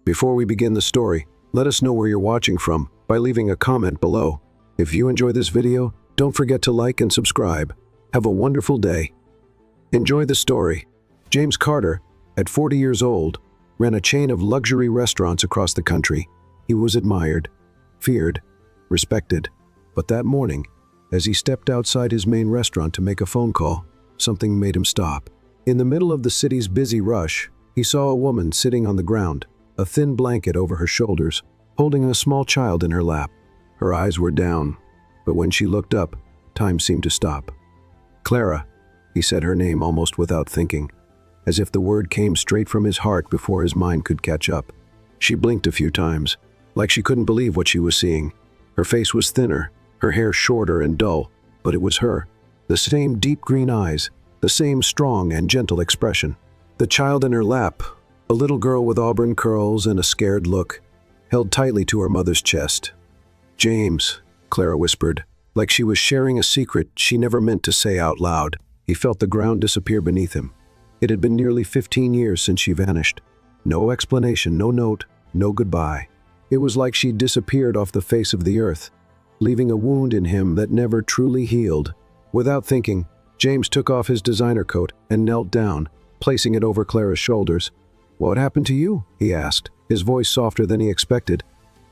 Before we begin the story, let us know where you're watching from by leaving a comment below. If you enjoy this video, don't forget to like and subscribe. Have a wonderful day. Enjoy the story. James Carter, at 40 years old, ran a chain of luxury restaurants across the country. He was admired, feared, respected. But that morning, as he stepped outside his main restaurant to make a phone call, something made him stop. In the middle of the city's busy rush, he saw a woman sitting on the ground, a thin blanket over her shoulders, holding a small child in her lap. Her eyes were down, but when she looked up, time seemed to stop. Clara, he said her name almost without thinking, as if the word came straight from his heart before his mind could catch up. She blinked a few times, like she couldn't believe what she was seeing. Her face was thinner, her hair shorter and dull, but it was her. The same deep green eyes, the same strong and gentle expression. The child in her lap, a little girl with auburn curls and a scared look, held tightly to her mother's chest. "James," Clara whispered, like she was sharing a secret she never meant to say out loud. He felt the ground disappear beneath him. It had been nearly 15 years since she vanished. No explanation, no note, no goodbye. It was like she'd disappeared off the face of the earth, leaving a wound in him that never truly healed. Without thinking, James took off his designer coat and knelt down, placing it over Clara's shoulders. "What happened to you?" he asked, his voice softer than he expected.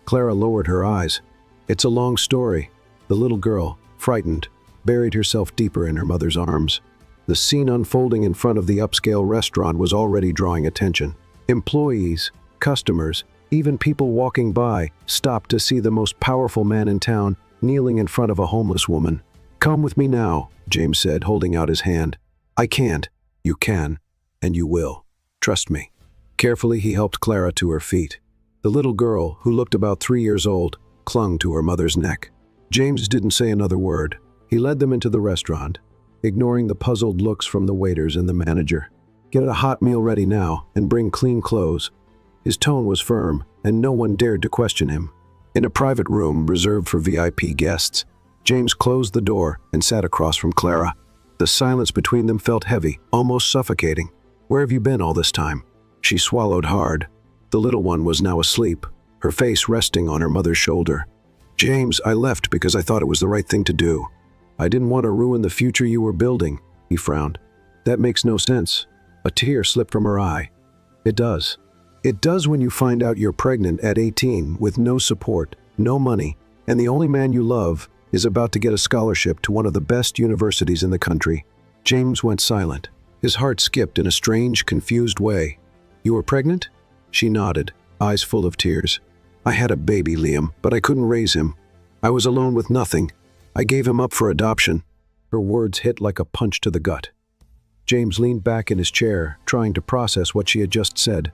Clara lowered her eyes. "It's a long story." The little girl, frightened, buried herself deeper in her mother's arms. The scene unfolding in front of the upscale restaurant was already drawing attention. Employees, customers, even people walking by stopped to see the most powerful man in town kneeling in front of a homeless woman. "Come with me now," James said, holding out his hand. "I can't. You can, and you will. Trust me." Carefully, he helped Clara to her feet. The little girl, who looked about 3 years old, clung to her mother's neck. James didn't say another word. He led them into the restaurant, ignoring the puzzled looks from the waiters and the manager. "Get a hot meal ready now, and bring clean clothes." His tone was firm, and no one dared to question him. In a private room reserved for VIP guests, James closed the door and sat across from Clara. The silence between them felt heavy, almost suffocating. "Where have you been all this time?" She swallowed hard. The little one was now asleep, her face resting on her mother's shoulder. "James, I left because I thought it was the right thing to do. I didn't want to ruin the future you were building," he frowned. "That makes no sense." A tear slipped from her eye. "It does. It does when you find out you're pregnant at 18 with no support, no money, and the only man you love is about to get a scholarship to one of the best universities in the country." James went silent. His heart skipped in a strange, confused way. "You were pregnant?" She nodded, eyes full of tears. "I had a baby, Liam, but I couldn't raise him. I was alone with nothing. I gave him up for adoption." Her words hit like a punch to the gut. James leaned back in his chair, trying to process what she had just said.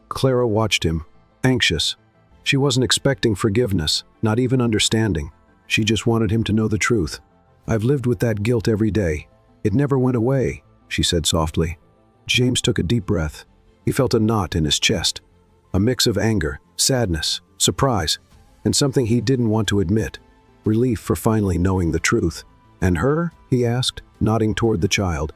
Clara watched him, anxious. She wasn't expecting forgiveness, not even understanding. She just wanted him to know the truth. "I've lived with that guilt every day. It never went away," she said softly. James took a deep breath. He felt a knot in his chest, a mix of anger, sadness, surprise, and something he didn't want to admit, relief for finally knowing the truth. "And her?" he asked, nodding toward the child.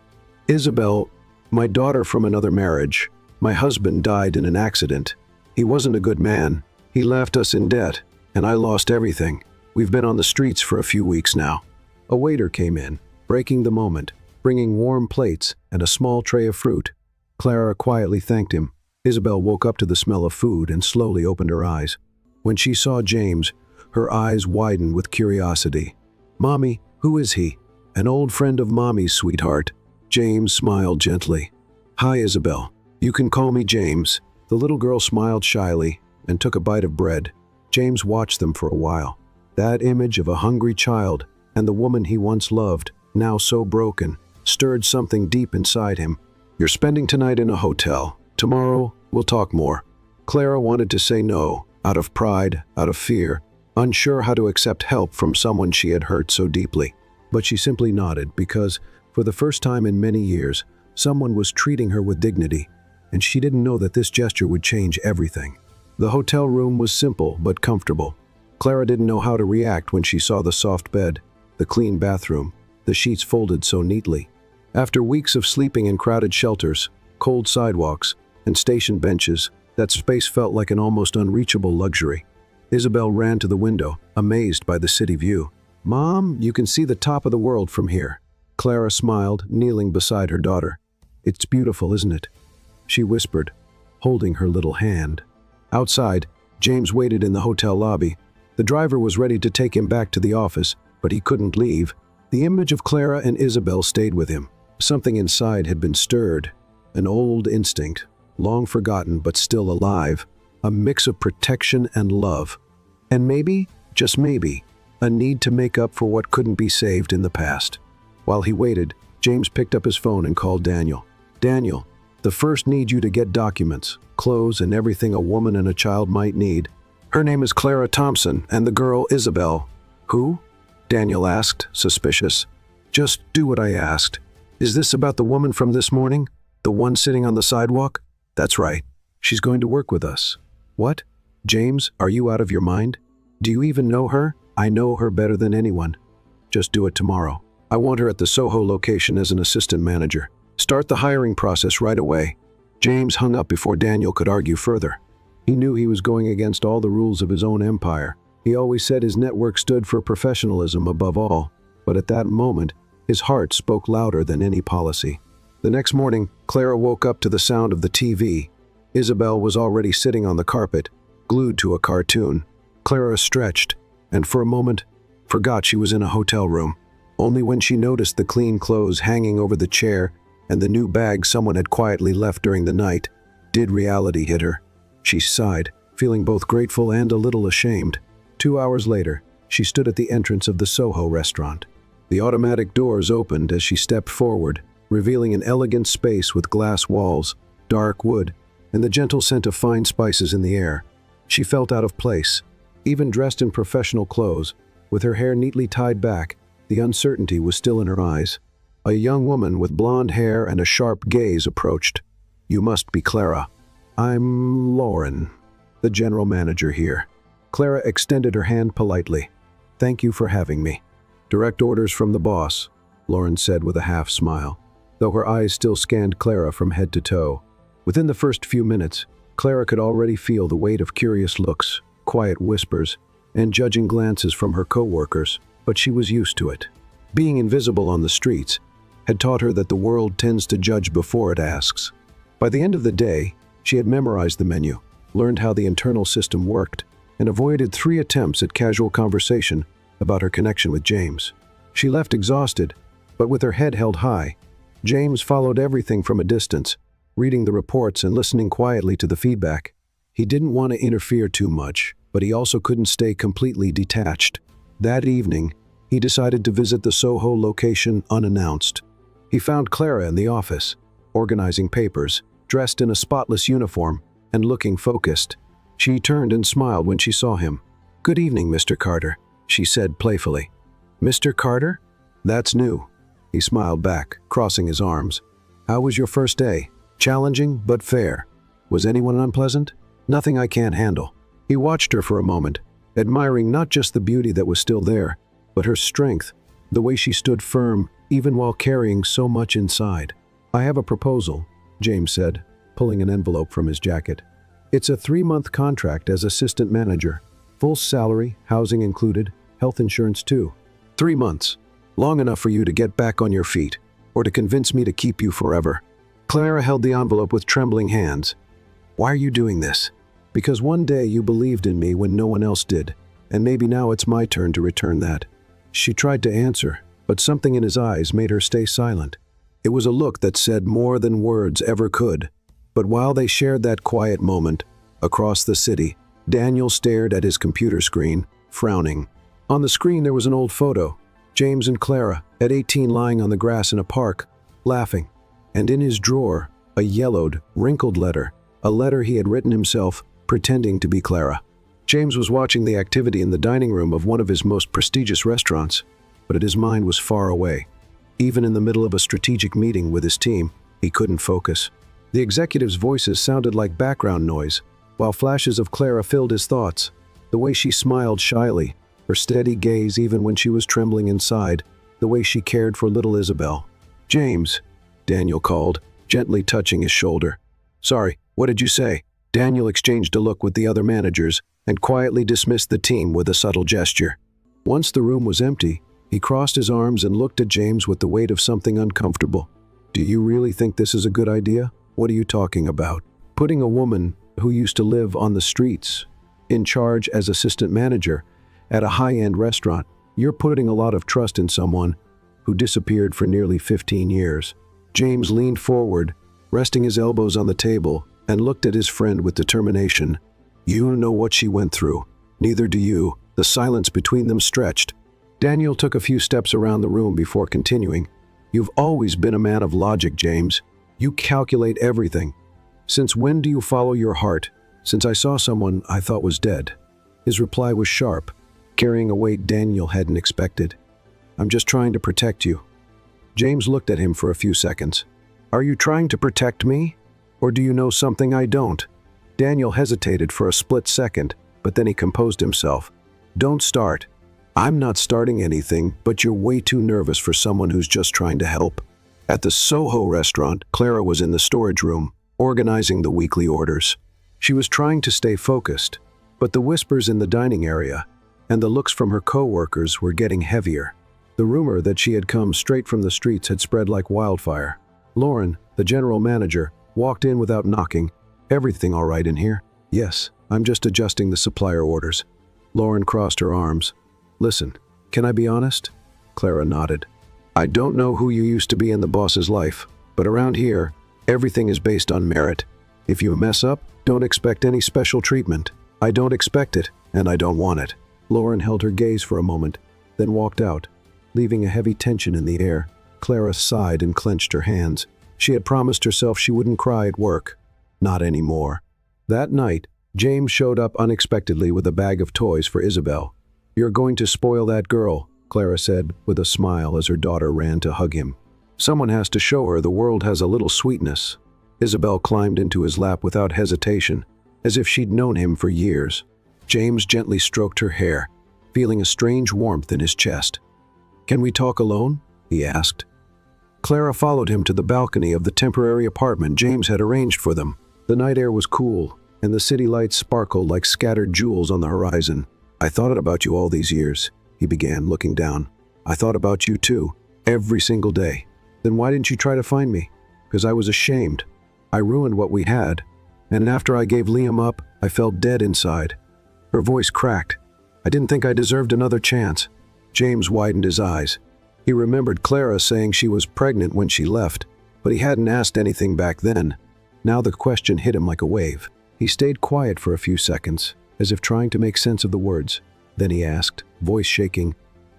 "Isabel, my daughter from another marriage. My husband died in an accident. He wasn't a good man. He left us in debt, and I lost everything. We've been on the streets for a few weeks now." A waiter came in, breaking the moment, bringing warm plates and a small tray of fruit. Clara quietly thanked him. Isabel woke up to the smell of food and slowly opened her eyes. When she saw James, her eyes widened with curiosity. "Mommy, who is he?" "An old friend of Mommy's, sweetheart." James smiled gently. "Hi, Isabel. You can call me James." The little girl smiled shyly and took a bite of bread. James watched them for a while. That image of a hungry child and the woman he once loved, now so broken, stirred something deep inside him. "You're spending tonight in a hotel. Tomorrow, we'll talk more." Clara wanted to say no, out of pride, out of fear, unsure how to accept help from someone she had hurt so deeply. But she simply nodded because, for the first time in many years, someone was treating her with dignity, and she didn't know that this gesture would change everything. The hotel room was simple but comfortable. Clara didn't know how to react when she saw the soft bed, the clean bathroom, the sheets folded so neatly. After weeks of sleeping in crowded shelters, cold sidewalks, and station benches, That space felt like an almost unreachable luxury. Isabel ran to the window, amazed by the city view. "Mom, you can see the top of the world from here." Clara smiled, kneeling beside her daughter. "It's beautiful, isn't it?" she whispered, holding her little hand. Outside, James waited in the hotel lobby. The driver was ready to take him back to the office, but he couldn't leave. The image of Clara and Isabel stayed with him. Something inside had been stirred, an old instinct, long forgotten but still alive, a mix of protection and love. And maybe, just maybe, a need to make up for what couldn't be saved in the past. While he waited, James picked up his phone and called Daniel. "Daniel, the first need you to get documents, clothes, and everything a woman and a child might need. Her name is Clara Thompson, and the girl Isabel." "Who?" Daniel asked, suspicious. "Just do what I asked. Is this about the woman from this morning? The one sitting on the sidewalk?" "That's right. She's going to work with us." "What? James, are you out of your mind? Do you even know her?" "I know her better than anyone." "Just do it tomorrow. I want her at the Soho location as an assistant manager. Start the hiring process right away." James hung up before Daniel could argue further. He knew he was going against all the rules of his own empire. He always said his network stood for professionalism above all, but at that moment, his heart spoke louder than any policy. The next morning, Clara woke up to the sound of the TV. Isabel was already sitting on the carpet, glued to a cartoon. Clara stretched, and for a moment, forgot she was in a hotel room. Only when she noticed the clean clothes hanging over the chair and the new bag someone had quietly left during the night, did reality hit her. She sighed, feeling both grateful and a little ashamed. 2 hours later, she stood at the entrance of the Soho restaurant. The automatic doors opened as she stepped forward, revealing an elegant space with glass walls, dark wood, and the gentle scent of fine spices in the air. She felt out of place. Even dressed in professional clothes, with her hair neatly tied back, the uncertainty was still in her eyes. A young woman with blonde hair and a sharp gaze approached. "You must be Clara." "I'm Lauren, the general manager here." Clara extended her hand politely. "Thank you for having me." "Direct orders from the boss," Lauren said with a half smile, though her eyes still scanned Clara from head to toe. Within the first few minutes, Clara could already feel the weight of curious looks, quiet whispers, and judging glances from her co-workers, but she was used to it. Being invisible on the streets had taught her that the world tends to judge before it asks. By the end of the day, she had memorized the menu, learned how the internal system worked, and avoided 3 attempts at casual conversation about her connection with James. She left exhausted, but with her head held high. James followed everything from a distance, reading the reports and listening quietly to the feedback. He didn't want to interfere too much, but he also couldn't stay completely detached. That evening, he decided to visit the Soho location unannounced. He found Clara in the office, organizing papers, dressed in a spotless uniform, and looking focused. She turned and smiled when she saw him. "Good evening, Mr. Carter," she said playfully. "Mr. Carter? That's new." He smiled back, crossing his arms. "How was your first day? Challenging, but fair. Was anyone unpleasant?" "Nothing I can't handle." He watched her for a moment, admiring not just the beauty that was still there, but her strength, the way she stood firm, even while carrying so much inside. "I have a proposal," James said, pulling an envelope from his jacket. "It's a 3-month contract as assistant manager. Full salary, housing included, health insurance too. 3 months. Long enough for you to get back on your feet, or to convince me to keep you forever." Clara held the envelope with trembling hands. "Why are you doing this?" "Because one day you believed in me when no one else did, and maybe now it's my turn to return that." She tried to answer, but something in his eyes made her stay silent. It was a look that said more than words ever could. But while they shared that quiet moment, across the city, Daniel stared at his computer screen, frowning. On the screen there was an old photo, James and Clara, at 18 lying on the grass in a park, laughing. And in his drawer, a yellowed, wrinkled letter, a letter he had written himself, pretending to be Clara. James was watching the activity in the dining room of one of his most prestigious restaurants, but his mind was far away. Even in the middle of a strategic meeting with his team, he couldn't focus. The executives' voices sounded like background noise, while flashes of Clara filled his thoughts. The way she smiled shyly, her steady gaze even when she was trembling inside, the way she cared for little Isabel. "James," Daniel called, gently touching his shoulder. "Sorry, what did you say?" Daniel exchanged a look with the other managers and quietly dismissed the team with a subtle gesture. Once the room was empty, he crossed his arms and looked at James with the weight of something uncomfortable. "Do you really think this is a good idea? What are you talking about? Putting a woman who used to live on the streets in charge as assistant manager at a high-end restaurant? You're putting a lot of trust in someone who disappeared for nearly 15 years. James leaned forward, resting his elbows on the table, and looked at his friend with determination. "You know what she went through. Neither do you." The silence between them stretched. Daniel took a few steps around the room before continuing. "You've always been a man of logic, James. You calculate everything. Since when do you follow your heart?" "Since I saw someone I thought was dead." His reply was sharp, carrying a weight Daniel hadn't expected. "I'm just trying to protect you." James looked at him for a few seconds. "Are you trying to protect me? Or do you know something I don't?" Daniel hesitated for a split second, but then he composed himself. "Don't start. I'm not starting anything, but you're way too nervous for someone who's just trying to help." At the Soho restaurant, Clara was in the storage room, organizing the weekly orders. She was trying to stay focused, but the whispers in the dining area and the looks from her co-workers were getting heavier. The rumor that she had come straight from the streets had spread like wildfire. Lauren, the general manager, walked in without knocking. "Everything all right in here?" "Yes, I'm just adjusting the supplier orders." Lauren crossed her arms. "Listen, can I be honest?" Clara nodded. "I don't know who you used to be in the boss's life, but around here, everything is based on merit. If you mess up, don't expect any special treatment. I don't expect it, and I don't want it." Lauren held her gaze for a moment, then walked out, leaving a heavy tension in the air. Clara sighed and clenched her hands. She had promised herself she wouldn't cry at work. Not anymore. That night, James showed up unexpectedly with a bag of toys for Isabel. "You're going to spoil that girl," Clara said with a smile as her daughter ran to hug him. "Someone has to show her the world has a little sweetness." Isabel climbed into his lap without hesitation, as if she'd known him for years. James gently stroked her hair, feeling a strange warmth in his chest. "Can we talk alone?" he asked. Clara followed him to the balcony of the temporary apartment James had arranged for them. The night air was cool, and the city lights sparkled like scattered jewels on the horizon. "I thought about you all these years," he began, looking down. "I thought about you too, every single day." "Then why didn't you try to find me?" "Because I was ashamed. I ruined what we had, and after I gave Liam up, I felt dead inside." Her voice cracked. "I didn't think I deserved another chance." James widened his eyes. He remembered Clara saying she was pregnant when she left, but he hadn't asked anything back then. Now the question hit him like a wave. He stayed quiet for a few seconds, as if trying to make sense of the words. Then he asked, voice shaking,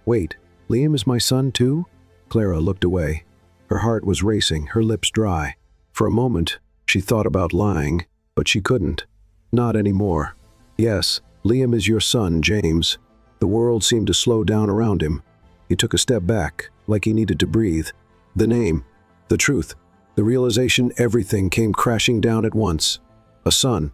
"Wait, Liam is my son too?" Clara looked away. Her heart was racing, her lips dry. For a moment, she thought about lying, but she couldn't. Not anymore. "Yes, Liam is your son, James." The world seemed to slow down around him. He took a step back, like he needed to breathe. The name, the truth, the realization everything came crashing down at once. A son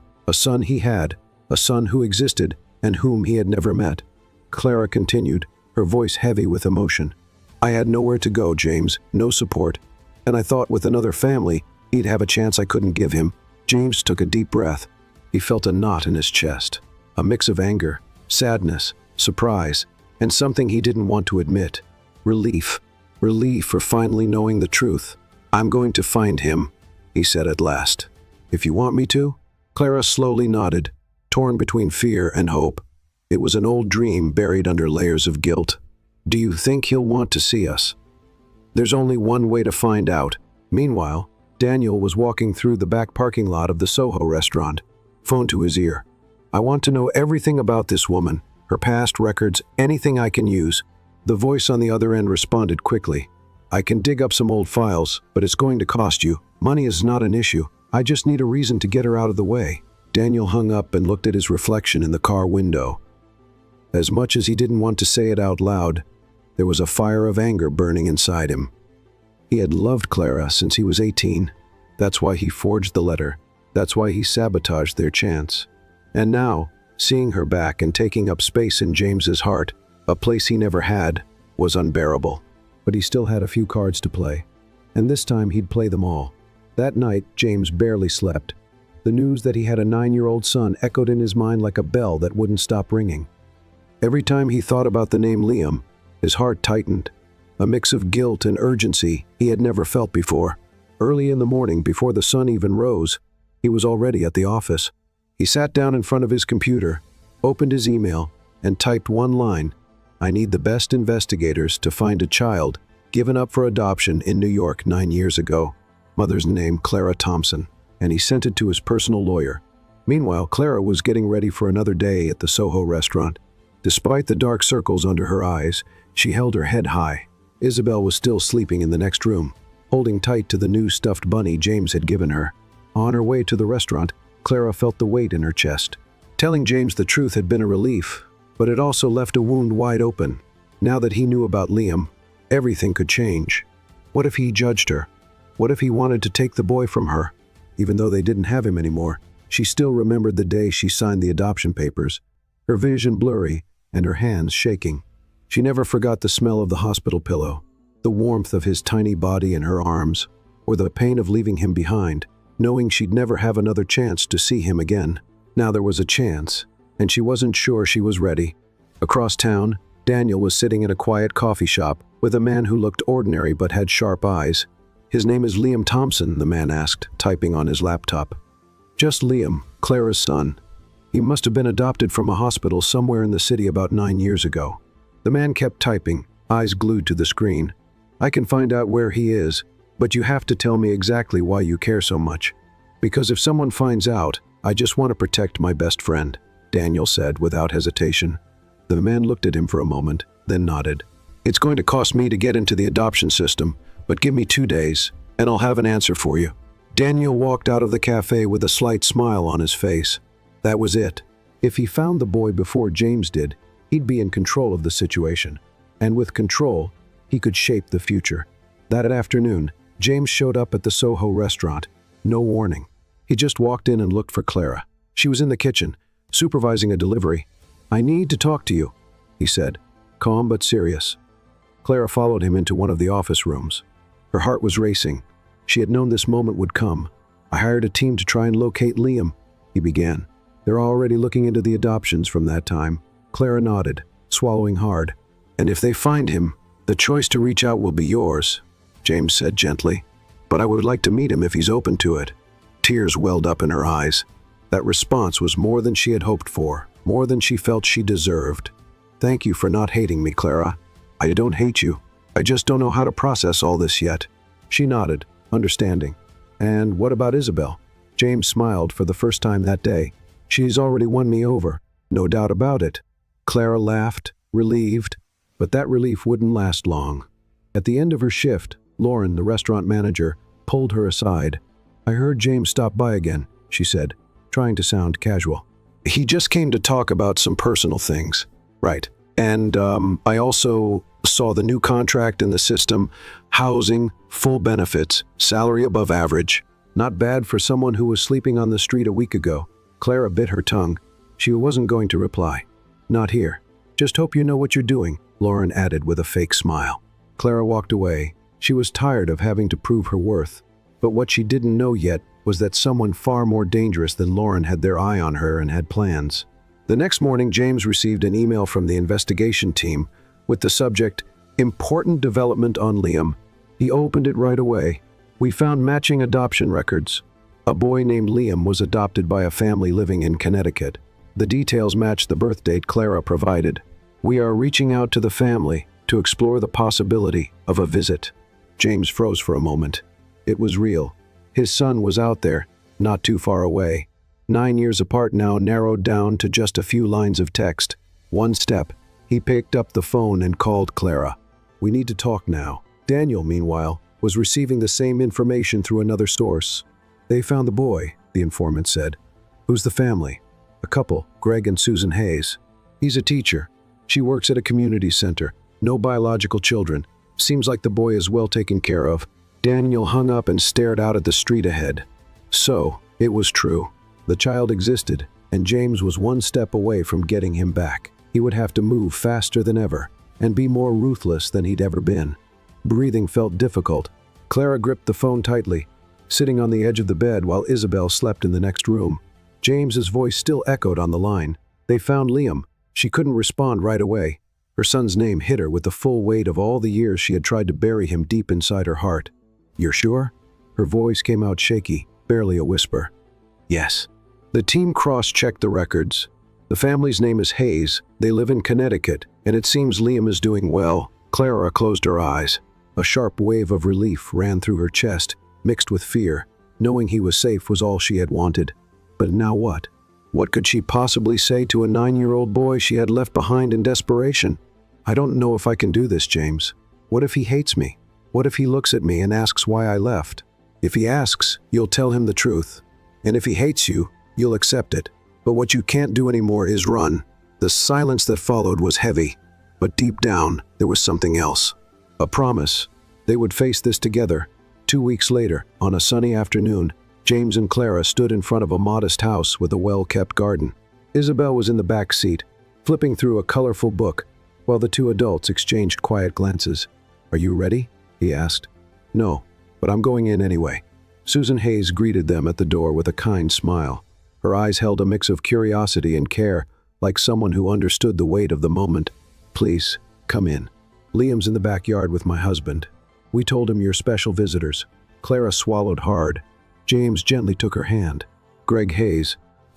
he had, a son who existed and whom he had never met. Clara continued, her voice heavy with emotion. "I had nowhere to go, James, no support, and I thought with another family, he'd have a chance I couldn't give him." James took a deep breath. He felt a knot in his chest, a mix of anger, sadness, surprise, and something he didn't want to admit. Relief for finally knowing the truth. "I'm going to find him," he said at last. "If you want me to?" Clara slowly nodded, torn between fear and hope. It was an old dream buried under layers of guilt. "Do you think he'll want to see us?" "There's only one way to find out." Meanwhile, Daniel was walking through the back parking lot of the Soho restaurant, phone to his ear. "I want to know everything about this woman, her past records, anything I can use." The voice on the other end responded quickly. "I can dig up some old files, but it's going to cost you. Money is not an issue. I just need a reason to get her out of the way." Daniel hung up and looked at his reflection in the car window. As much as he didn't want to say it out loud, there was a fire of anger burning inside him. He had loved Clara since he was 18. That's why he forged the letter. That's why he sabotaged their chance. And now, seeing her back and taking up space in James's heart, a place he never had, was unbearable. But he still had a few cards to play, and this time he'd play them all. That night, James barely slept. The news that he had a 9-year-old son echoed in his mind like a bell that wouldn't stop ringing. Every time he thought about the name Liam, his heart tightened, a mix of guilt and urgency he had never felt before. Early in the morning, before the sun even rose, he was already at the office. He sat down in front of his computer, opened his email, and typed one line: "I need the best investigators to find a child given up for adoption in New York 9 years ago. Mother's name Clara Thompson," and he sent it to his personal lawyer. Meanwhile, Clara was getting ready for another day at the Soho restaurant. Despite the dark circles under her eyes, she held her head high. Isabel was still sleeping in the next room, holding tight to the new stuffed bunny James had given her. On her way to the restaurant, Clara felt the weight in her chest. Telling James the truth had been a relief, but it also left a wound wide open. Now that he knew about Liam, everything could change. What if he judged her? What if he wanted to take the boy from her? Even though they didn't have him anymore, she still remembered the day she signed the adoption papers, her vision blurry and her hands shaking. She never forgot the smell of the hospital pillow, the warmth of his tiny body in her arms, or the pain of leaving him behind, knowing she'd never have another chance to see him again. Now there was a chance, and she wasn't sure she was ready. Across town, Daniel was sitting in a quiet coffee shop with a man who looked ordinary but had sharp eyes. "His name is Liam Thompson," the man asked, typing on his laptop. "Just Liam, Clara's son. He must have been adopted from a hospital somewhere in the city about 9 years ago." The man kept typing, eyes glued to the screen. "I can find out where he is, but you have to tell me exactly why you care so much. Because if someone finds out, I just want to protect my best friend," Daniel said without hesitation. The man looked at him for a moment, then nodded. "It's going to cost me to get into the adoption system, but give me 2 days, and I'll have an answer for you." Daniel walked out of the cafe with a slight smile on his face. That was it. If he found the boy before James did, he'd be in control of the situation. And with control, he could shape the future. That afternoon, James showed up at the Soho restaurant. No warning. He just walked in and looked for Clara. She was in the kitchen, supervising a delivery. "I need to talk to you," he said, calm but serious. Clara followed him into one of the office rooms. Her heart was racing. She had known this moment would come. "I hired a team to try and locate Liam," he began. "They're already looking into the adoptions from that time." Clara nodded, swallowing hard. "And if they find him, the choice to reach out will be yours," James said gently. "But I would like to meet him if he's open to it." Tears welled up in her eyes. That response was more than she had hoped for, more than she felt she deserved. "Thank you for not hating me, Clara. I don't hate you. I just don't know how to process all this yet." She nodded, understanding. "And what about Isabel?" James smiled for the first time that day. "She's already won me over, no doubt about it." Clara laughed, relieved, but that relief wouldn't last long. At the end of her shift, Lauren, the restaurant manager, pulled her aside. "I heard James stop by again," she said, trying to sound casual. "He just came to talk about some personal things." "Right. And I also saw the new contract in the system, housing, full benefits, salary above average. Not bad for someone who was sleeping on the street a week ago." Clara bit her tongue. She wasn't going to reply. "Not here. Just hope you know what you're doing," Lauren added with a fake smile. Clara walked away. She was tired of having to prove her worth. But what she didn't know yet was that someone far more dangerous than Lauren had their eye on her and had plans. The next morning, James received an email from the investigation team with the subject, "Important development on Liam." He opened it right away. "We found matching adoption records. A boy named Liam was adopted by a family living in Connecticut. The details match the birth date Clara provided. We are reaching out to the family to explore the possibility of a visit." James froze for a moment. It was real. His son was out there, not too far away. 9 years apart now, narrowed down to just a few lines of text. One step. He picked up the phone and called Clara. "We need to talk now." Daniel, meanwhile, was receiving the same information through another source. "They found the boy," the informant said. "Who's the family?" "A couple, Greg and Susan Hayes. He's a teacher. She works at a community center. No biological children. Seems like the boy is well taken care of." Daniel hung up and stared out at the street ahead. So, it was true. The child existed, and James was one step away from getting him back. He would have to move faster than ever, and be more ruthless than he'd ever been. Breathing felt difficult. Clara gripped the phone tightly. sitting on the edge of the bed while Isabel slept in the next room. James's voice still echoed on the line. They found Liam. She couldn't respond right away. Her son's name hit her with the full weight of all the years she had tried to bury him deep inside her heart. "You're sure?" Her voice came out shaky, barely a whisper. "Yes." The team cross-checked the records. The family's name is Hayes. They live in Connecticut, and it seems Liam is doing well. Clara closed her eyes. A sharp wave of relief ran through her chest, mixed with fear. Knowing he was safe was all she had wanted. But now what? What could she possibly say to a 9-year-old boy she had left behind in desperation? "I don't know if I can do this, James. What if he hates me? What if he looks at me and asks why I left? If he asks, you'll tell him the truth. And if he hates you, you'll accept it. But what you can't do anymore is run." The silence that followed was heavy, but deep down, there was something else. A promise. They would face this together. 2 weeks later, on a sunny afternoon, James and Clara stood in front of a modest house with a well-kept garden. Isabel was in the back seat, flipping through a colorful book, while the two adults exchanged quiet glances. "Are you ready?" he asked. "No, but I'm going in anyway." Susan Hayes greeted them at the door with a kind smile. Her eyes held a mix of curiosity and care, like someone who understood the weight of the moment. "Please, come in. Liam's in the backyard with my husband. We told him you're special visitors." Clara swallowed hard. James gently took her hand. Greg Hayes,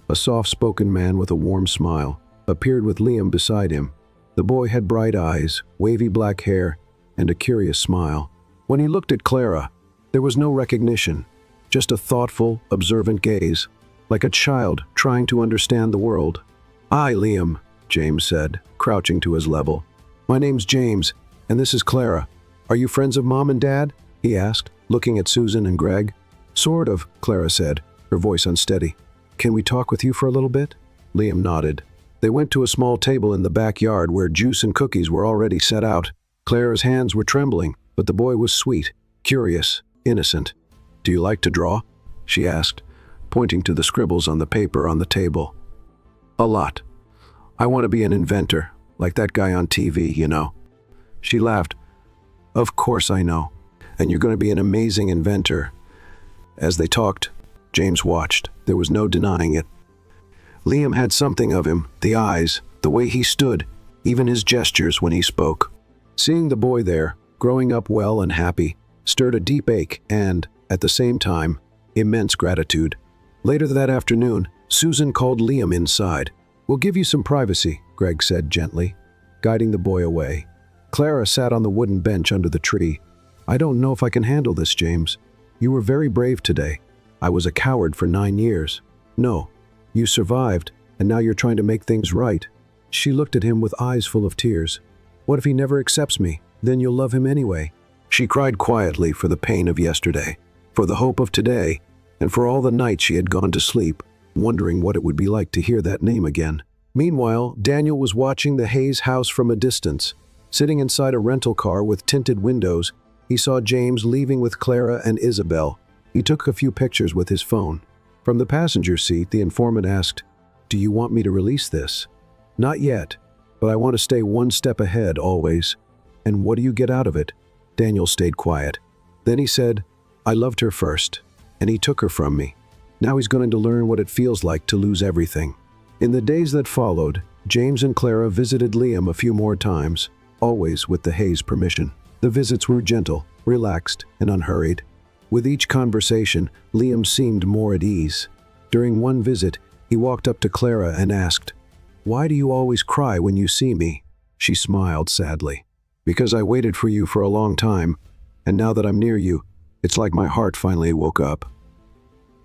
a soft-spoken man with a warm smile, appeared with Liam beside him. The boy had bright eyes, wavy black hair, and a curious smile. When he looked at Clara, there was no recognition, just a thoughtful, observant gaze, like a child trying to understand the world. "Hi, Liam," James said, crouching to his level. "My name's James, and this is Clara. Are you friends of Mom and Dad?" he asked, looking at Susan and Greg. "Sort of," Clara said, her voice unsteady. "Can we talk with you for a little bit?" Liam nodded. They went to a small table in the backyard where juice and cookies were already set out. Clara's hands were trembling, but the boy was sweet, curious, innocent. "Do you like to draw?" she asked, pointing to the scribbles on the paper on the table. "A lot. I want to be an inventor, like that guy on TV, you know." She laughed. "Of course I know. And you're going to be an amazing inventor." As they talked, James watched. There was no denying it. Liam had something of him, the eyes, the way he stood, even his gestures when he spoke. Seeing the boy there, growing up well and happy, stirred a deep ache and, at the same time, immense gratitude. Later that afternoon, Susan called Liam inside. "We'll give you some privacy," Greg said gently, guiding the boy away. Clara sat on the wooden bench under the tree. "I don't know if I can handle this, James. You were very brave today. I was a coward for 9 years. No, you survived, and now you're trying to make things right." She looked at him with eyes full of tears. "What if he never accepts me? Then you'll love him anyway." She cried quietly for the pain of yesterday, for the hope of today, and for all the nights she had gone to sleep, wondering what it would be like to hear that name again. Meanwhile, Daniel was watching the Hayes house from a distance. Sitting inside a rental car with tinted windows, he saw James leaving with Clara and Isabel. He took a few pictures with his phone. From the passenger seat, the informant asked, "Do you want me to release this?" "Not yet, but I want to stay one step ahead always." "And what do you get out of it?" Daniel stayed quiet. Then he said, "I loved her first, and he took her from me. Now he's going to learn what it feels like to lose everything." In the days that followed, James and Clara visited Liam a few more times, always with the Hayes' permission. The visits were gentle, relaxed, and unhurried. With each conversation, Liam seemed more at ease. During one visit, he walked up to Clara and asked, "Why do you always cry when you see me?" She smiled sadly. "Because I waited for you for a long time, and now that I'm near you, it's like my heart finally woke up."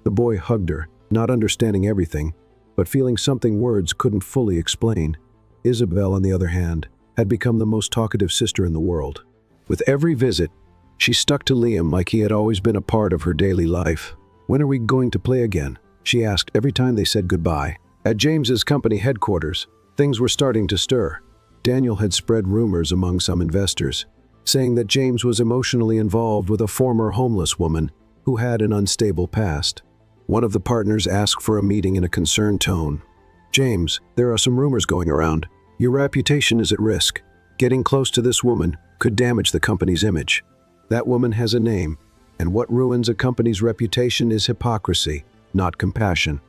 The boy hugged her, not understanding everything, but feeling something words couldn't fully explain. Isabel, on the other hand, had become the most talkative sister in the world. With every visit, she stuck to Liam like he had always been a part of her daily life. "When are we going to play again?" she asked every time they said goodbye. At James's company headquarters, things were starting to stir. Daniel had spread rumors among some investors, saying that James was emotionally involved with a former homeless woman who had an unstable past. One of the partners asked for a meeting in a concerned tone. "James, there are some rumors going around. Your reputation is at risk. Getting close to this woman could damage the company's image. That woman has a name, And what ruins a company's reputation is hypocrisy, not compassion.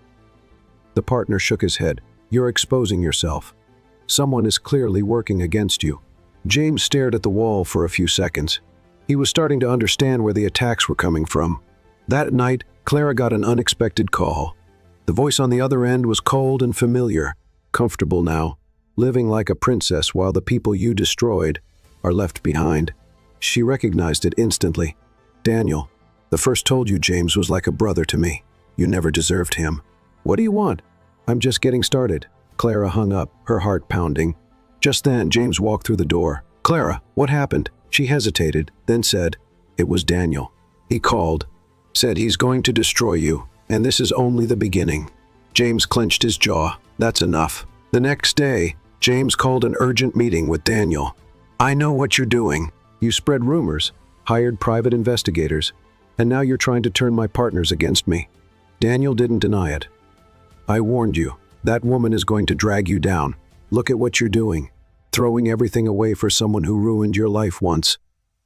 The partner shook his head. You're exposing yourself. Someone is clearly working against you. James stared at the wall for a few seconds. He was starting to understand where the attacks were coming from. That night, Clara got an unexpected call. The voice on the other end was cold and familiar, comfortable now, living like a princess while the people you destroyed are left behind. She recognized it instantly. Daniel, the first told you James was like a brother to me. You never deserved him. What do you want? I'm just getting started. Clara hung up, her heart pounding. Just then, James walked through the door. Clara, what happened? She hesitated, then said, It was Daniel. He called, said he's going to destroy you, and this is only the beginning. James clenched his jaw. That's enough. The next day, James called an urgent meeting with Daniel. I know what you're doing. You spread rumors, hired private investigators, and now you're trying to turn my partners against me. Daniel didn't deny it. I warned you. That woman is going to drag you down. Look at what you're doing, throwing everything away for someone who ruined your life once.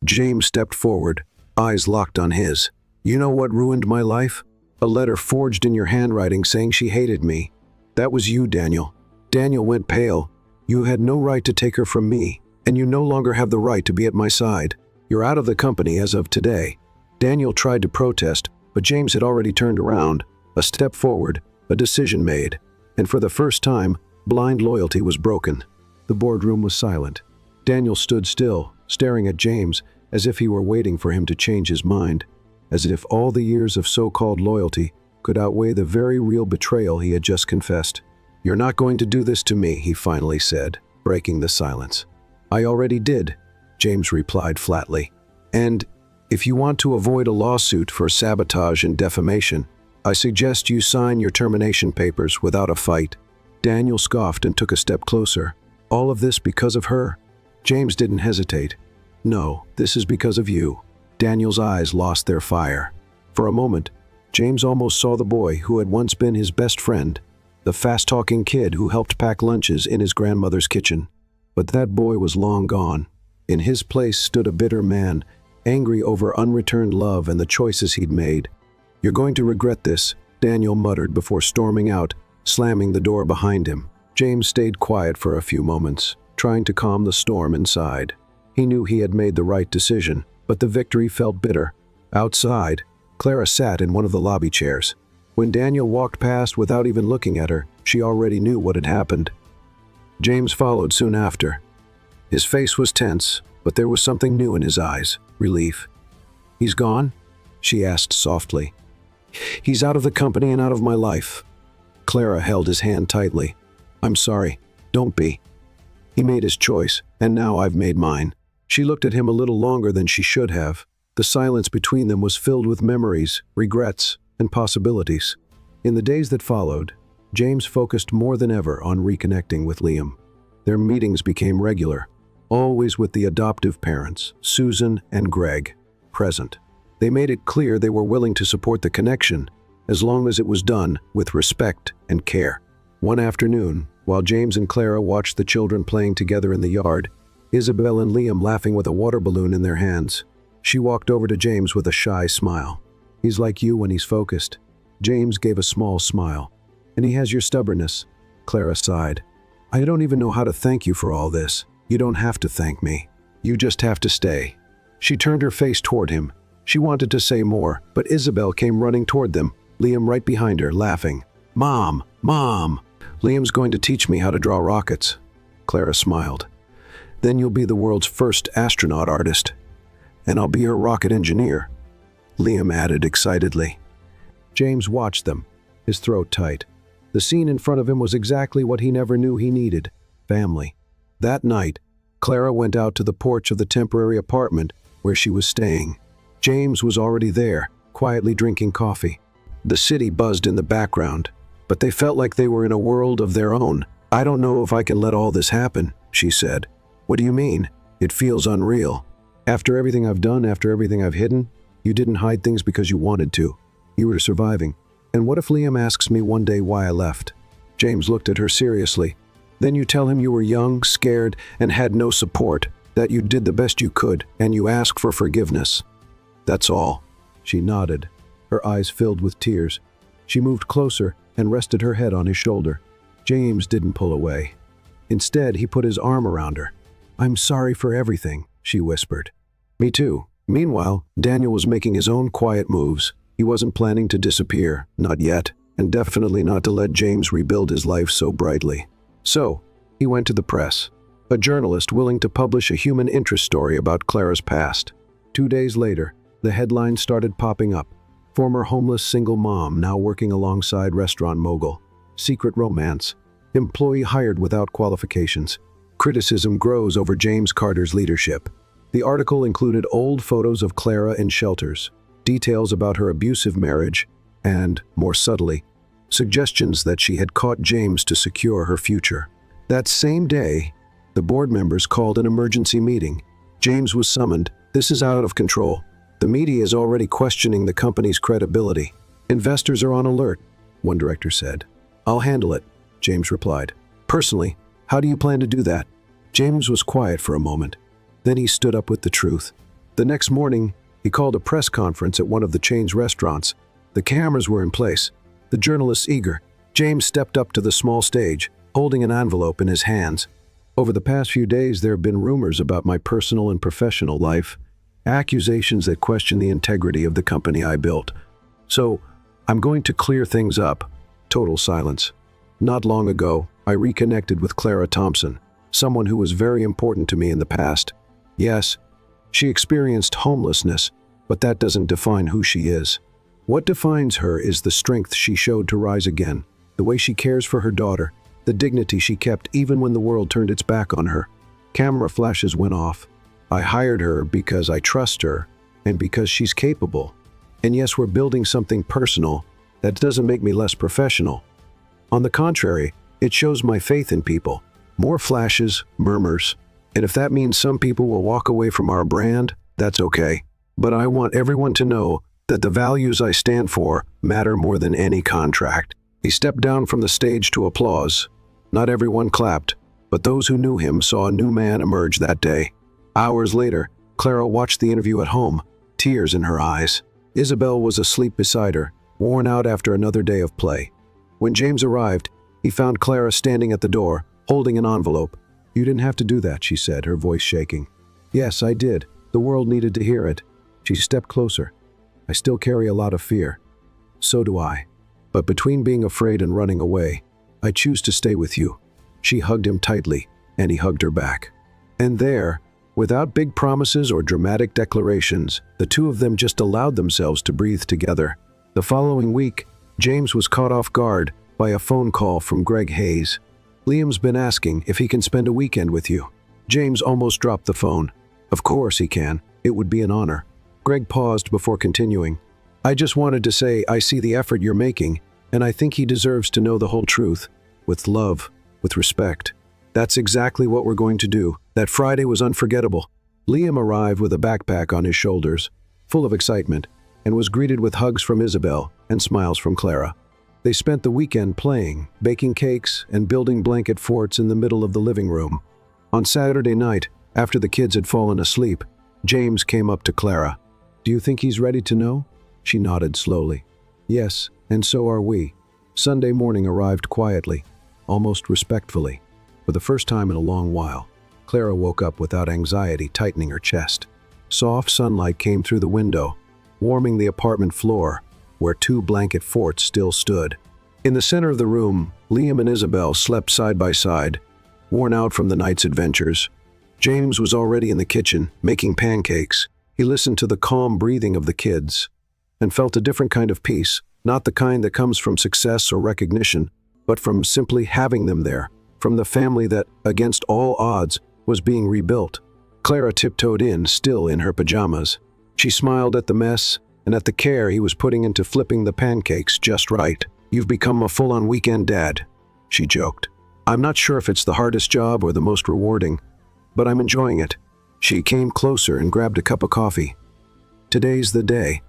James stepped forward, eyes locked on his. You know what ruined my life? A letter forged in your handwriting saying she hated me. That was you, Daniel. Daniel went pale. You had no right to take her from me, and you no longer have the right to be at my side. You're out of the company as of today. Daniel tried to protest, but James had already turned around, a step forward, a decision made, and for the first time, blind loyalty was broken. The boardroom was silent. Daniel stood still, staring at James as if he were waiting for him to change his mind, as if all the years of so-called loyalty could outweigh the very real betrayal he had just confessed. You're not going to do this to me, he finally said, breaking the silence. I already did, James replied flatly. And if you want to avoid a lawsuit for sabotage and defamation, I suggest you sign your termination papers without a fight. Daniel scoffed and took a step closer. All of this because of her? James didn't hesitate. No, this is because of you. Daniel's eyes lost their fire. For a moment, James almost saw the boy who had once been his best friend, the fast-talking kid who helped pack lunches in his grandmother's kitchen. But that boy was long gone. In his place stood a bitter man, angry over unreturned love and the choices he'd made. You're going to regret this, Daniel muttered before storming out, slamming the door behind him. James stayed quiet for a few moments, trying to calm the storm inside. He knew he had made the right decision, but the victory felt bitter. Outside, Clara sat in one of the lobby chairs. When Daniel walked past without even looking at her, she already knew what had happened. James followed soon after. His face was tense, but there was something new in his eyes, relief. He's gone? She asked softly. He's out of the company and out of my life. Clara held his hand tightly. I'm sorry. Don't be. He made his choice, and now I've made mine. She looked at him a little longer than she should have. The silence between them was filled with memories, regrets, and possibilities. In the days that followed, James focused more than ever on reconnecting with Liam. Their meetings became regular, always with the adoptive parents, Susan and Greg, present. They made it clear they were willing to support the connection, as long as it was done with respect and care. One afternoon, while James and Clara watched the children playing together in the yard, Isabel and Liam laughing with a water balloon in their hands, she walked over to James with a shy smile. He's like you when he's focused. James gave a small smile. And he has your stubbornness, Clara sighed. I don't even know how to thank you for all this. You don't have to thank me. You just have to stay. She turned her face toward him. She wanted to say more, but Isabel came running toward them, Liam right behind her, laughing. Mom! Mom! Liam's going to teach me how to draw rockets. Clara smiled. Then you'll be the world's first astronaut artist. And I'll be your rocket engineer. Liam added excitedly. James watched them, his throat tight. The scene in front of him was exactly what he never knew he needed. Family. That night, Clara went out to the porch of the temporary apartment where she was staying. James was already there, quietly drinking coffee. The city buzzed in the background, but they felt like they were in a world of their own. I don't know if I can let all this happen, she said. What do you mean? It feels unreal. After everything I've done, after everything I've hidden, you didn't hide things because you wanted to. You were surviving. And what if Liam asks me one day why I left? James looked at her seriously. Then you tell him you were young, scared, and had no support, that you did the best you could, and you ask for forgiveness. That's all. She nodded, her eyes filled with tears. She moved closer and rested her head on his shoulder. James didn't pull away. Instead, he put his arm around her. "I'm sorry for everything," she whispered. "Me too." Meanwhile, Daniel was making his own quiet moves. He wasn't planning to disappear, not yet, and definitely not to let James rebuild his life so brightly. So, he went to the press. A journalist willing to publish a human interest story about Clara's past. 2 days later, the headlines started popping up. Former homeless single mom now working alongside restaurant mogul. Secret romance. Employee hired without qualifications. Criticism grows over James Carter's leadership. The article included old photos of Clara in shelters, details about her abusive marriage, and, more subtly, suggestions that she had caught James to secure her future. That same day, the board members called an emergency meeting. James was summoned. "This is out of control. The media is already questioning the company's credibility. Investors are on alert," one director said. "I'll handle it," James replied. "Personally, how do you plan to do that?" James was quiet for a moment. Then he stood up with the truth. The next morning, he called a press conference at one of the chain's restaurants. The cameras were in place, the journalists eager. James stepped up to the small stage, holding an envelope in his hands. "Over the past few days, there have been rumors about my personal and professional life, accusations that question the integrity of the company I built. So, I'm going to clear things up." Total silence. "Not long ago, I reconnected with Clara Thompson, someone who was very important to me in the past. Yes, she experienced homelessness, but that doesn't define who she is. What defines her is the strength she showed to rise again, the way she cares for her daughter, the dignity she kept even when the world turned its back on her." Camera flashes went off. "I hired her because I trust her, and because she's capable. And yes, we're building something personal. That doesn't make me less professional. On the contrary, it shows my faith in people." More flashes, murmurs. "And if that means some people will walk away from our brand, that's okay. But I want everyone to know that the values I stand for matter more than any contract." He stepped down from the stage to applause. Not everyone clapped, but those who knew him saw a new man emerge that day. Hours later, Clara watched the interview at home, tears in her eyes. Isabel was asleep beside her, worn out after another day of play. When James arrived, he found Clara standing at the door, holding an envelope. "You didn't have to do that," she said, her voice shaking. "Yes, I did. The world needed to hear it." She stepped closer. "I still carry a lot of fear." "So do I. But between being afraid and running away, I choose to stay with you." She hugged him tightly, and he hugged her back. And there, without big promises or dramatic declarations, the two of them just allowed themselves to breathe together. The following week, James was caught off guard by a phone call from Greg Hayes. "Liam's been asking if he can spend a weekend with you." James almost dropped the phone. "Of course he can. It would be an honor." Greg paused before continuing. "I just wanted to say I see the effort you're making, and I think he deserves to know the whole truth. With love, with respect." That's exactly what we're going to do. That Friday was unforgettable. Liam arrived with a backpack on his shoulders, full of excitement, and was greeted with hugs from Isabel and smiles from Clara. They spent the weekend playing, baking cakes, and building blanket forts in the middle of the living room. On Saturday night, after the kids had fallen asleep, James came up to Clara. "Do you think he's ready to know?" She nodded slowly. "Yes, and so are we." Sunday morning arrived quietly, almost respectfully. For the first time in a long while, Clara woke up without anxiety tightening her chest. Soft sunlight came through the window, warming the apartment floor, where 2 blanket forts still stood. In the center of the room, Liam and Isabel slept side by side, worn out from the night's adventures. James was already in the kitchen, making pancakes. He listened to the calm breathing of the kids and felt a different kind of peace, not the kind that comes from success or recognition, but from simply having them there, from the family that, against all odds, was being rebuilt. Clara tiptoed in, still in her pajamas. She smiled at the mess and at the care he was putting into flipping the pancakes just right. "You've become a full-on weekend dad," she joked. "I'm not sure if it's the hardest job or the most rewarding, but I'm enjoying it." She came closer and grabbed a cup of coffee. "Today's the day."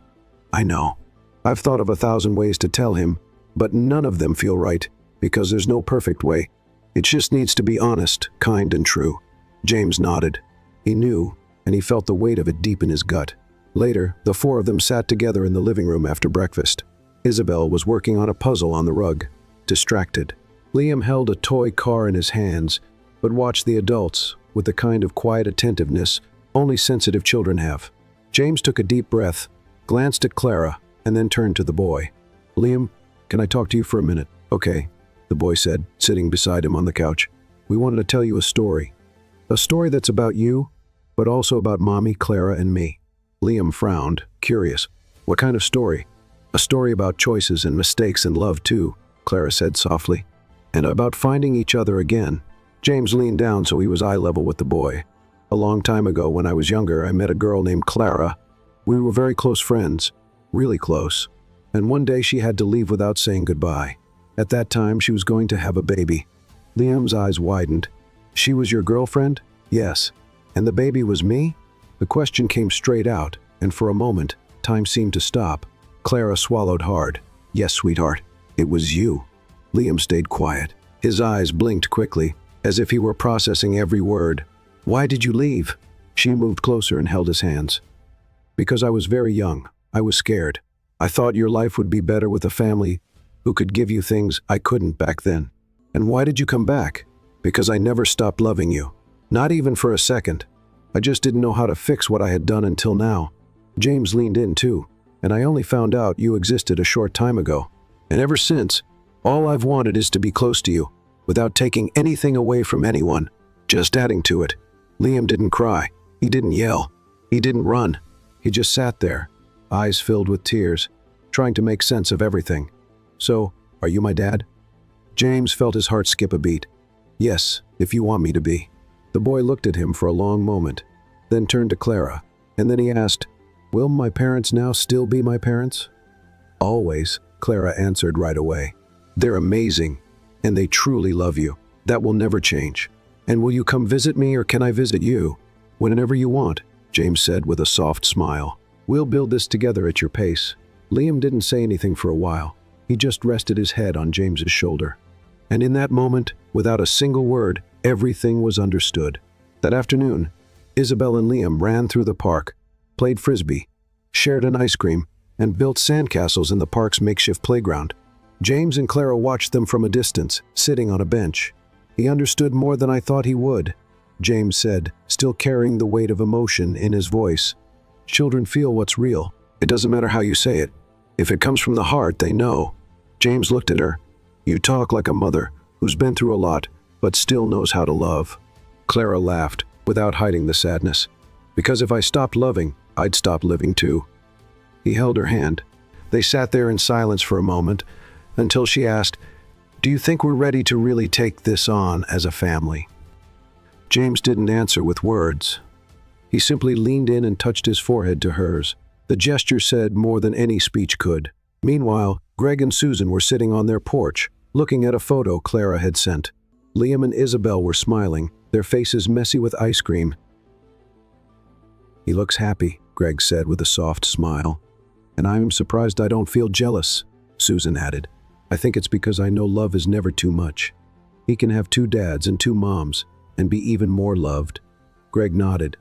"I know. I've thought of 1,000 ways to tell him, but none of them feel right, because there's no perfect way. It just needs to be honest, kind, and true." James nodded. He knew, and he felt the weight of it deep in his gut. Later, the four of them sat together in the living room after breakfast. Isabel was working on a puzzle on the rug, distracted. Liam held a toy car in his hands, but watched the adults with the kind of quiet attentiveness only sensitive children have. James took a deep breath, glanced at Clara, and then turned to the boy. "Liam, can I talk to you for a minute?" "Okay," the boy said, sitting beside him on the couch. "We wanted to tell you a story. A story that's about you, but also about Mommy, Clara, and me." Liam frowned, curious. "What kind of story?" "A story about choices and mistakes and love too," Clara said softly. "And about finding each other again." James leaned down so he was eye level with the boy. "A long time ago, when I was younger, I met a girl named Clara. We were very close friends, really close. And one day she had to leave without saying goodbye. At that time, she was going to have a baby." Liam's eyes widened. "She was your girlfriend?" "Yes. And the baby was me?" The question came straight out, and for a moment, time seemed to stop. Clara swallowed hard. "Yes, sweetheart, it was you." Liam stayed quiet. His eyes blinked quickly, as if he were processing every word. "Why did you leave?" She moved closer and held his hands. "Because I was very young. I was scared. I thought your life would be better with a family who could give you things I couldn't back then." "And why did you come back?" "Because I never stopped loving you. Not even for a second. I just didn't know how to fix what I had done until now." James leaned in too. "And I only found out you existed a short time ago. And ever since, all I've wanted is to be close to you, without taking anything away from anyone, just adding to it." Liam didn't cry. He didn't yell. He didn't run. He just sat there, eyes filled with tears, trying to make sense of everything. "So, are you my dad?" James felt his heart skip a beat. "Yes, if you want me to be." The boy looked at him for a long moment, then turned to Clara, and then he asked, "Will my parents now still be my parents?" "Always," Clara answered right away. "They're amazing, and they truly love you. That will never change." "And will you come visit me, or can I visit you?" "Whenever you want," James said with a soft smile. "We'll build this together at your pace." Liam didn't say anything for a while. He just rested his head on James's shoulder. And in that moment, without a single word, everything was understood. That afternoon, Isabel and Liam ran through the park, played frisbee, shared an ice cream, and built sandcastles in the park's makeshift playground. James and Clara watched them from a distance, sitting on a bench. "He understood more than I thought he would," James said, still carrying the weight of emotion in his voice. "Children feel what's real. It doesn't matter how you say it. If it comes from the heart, they know." James looked at her. "You talk like a mother who's been through a lot, but still knows how to love." Clara laughed, without hiding the sadness. "Because if I stopped loving, I'd stop living too." He held her hand. They sat there in silence for a moment, until she asked, "Do you think we're ready to really take this on as a family?" James didn't answer with words. He simply leaned in and touched his forehead to hers. The gesture said more than any speech could. Meanwhile, Greg and Susan were sitting on their porch, looking at a photo Clara had sent. Liam and Isabel were smiling, their faces messy with ice cream. "He looks happy," Greg said with a soft smile. "And I'm surprised I don't feel jealous," Susan added. "I think it's because I know love is never too much. He can have 2 dads and 2 moms, and be even more loved." Greg nodded.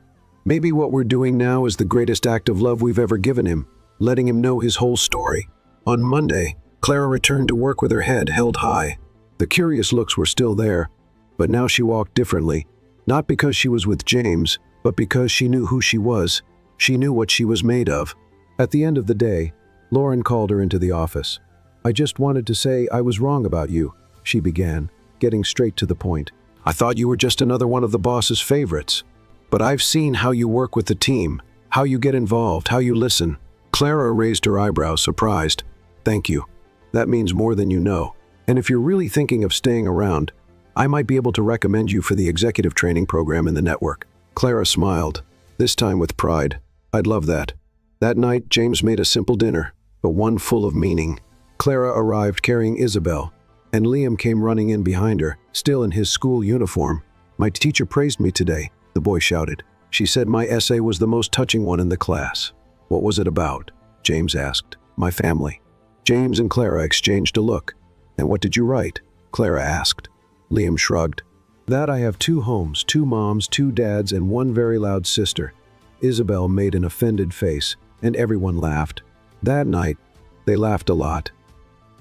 "Maybe what we're doing now is the greatest act of love we've ever given him, letting him know his whole story." On Monday, Clara returned to work with her head held high. The curious looks were still there, but now she walked differently, not because she was with James, but because she knew who she was. She knew what she was made of. At the end of the day, Lauren called her into the office. "I just wanted to say I was wrong about you," she began, getting straight to the point. "I thought you were just another one of the boss's favorites. But I've seen how you work with the team, how you get involved, how you listen." Clara raised her eyebrows, surprised. "Thank you. That means more than you know. And if you're really thinking of staying around, I might be able to recommend you for the executive training program in the network." Clara smiled, this time with pride. "I'd love that." That night, James made a simple dinner, but one full of meaning. Clara arrived carrying Isabel, and Liam came running in behind her, still in his school uniform. "My teacher praised me today," the boy shouted. "She said my essay was the most touching one in the class." "What was it about?" James asked. "My family." James and Clara exchanged a look. "And what did you write?" Clara asked. Liam shrugged. "That I have 2 homes, 2 moms, 2 dads, and 1 very loud sister." Isabel made an offended face. and everyone laughed. That night, they laughed a lot.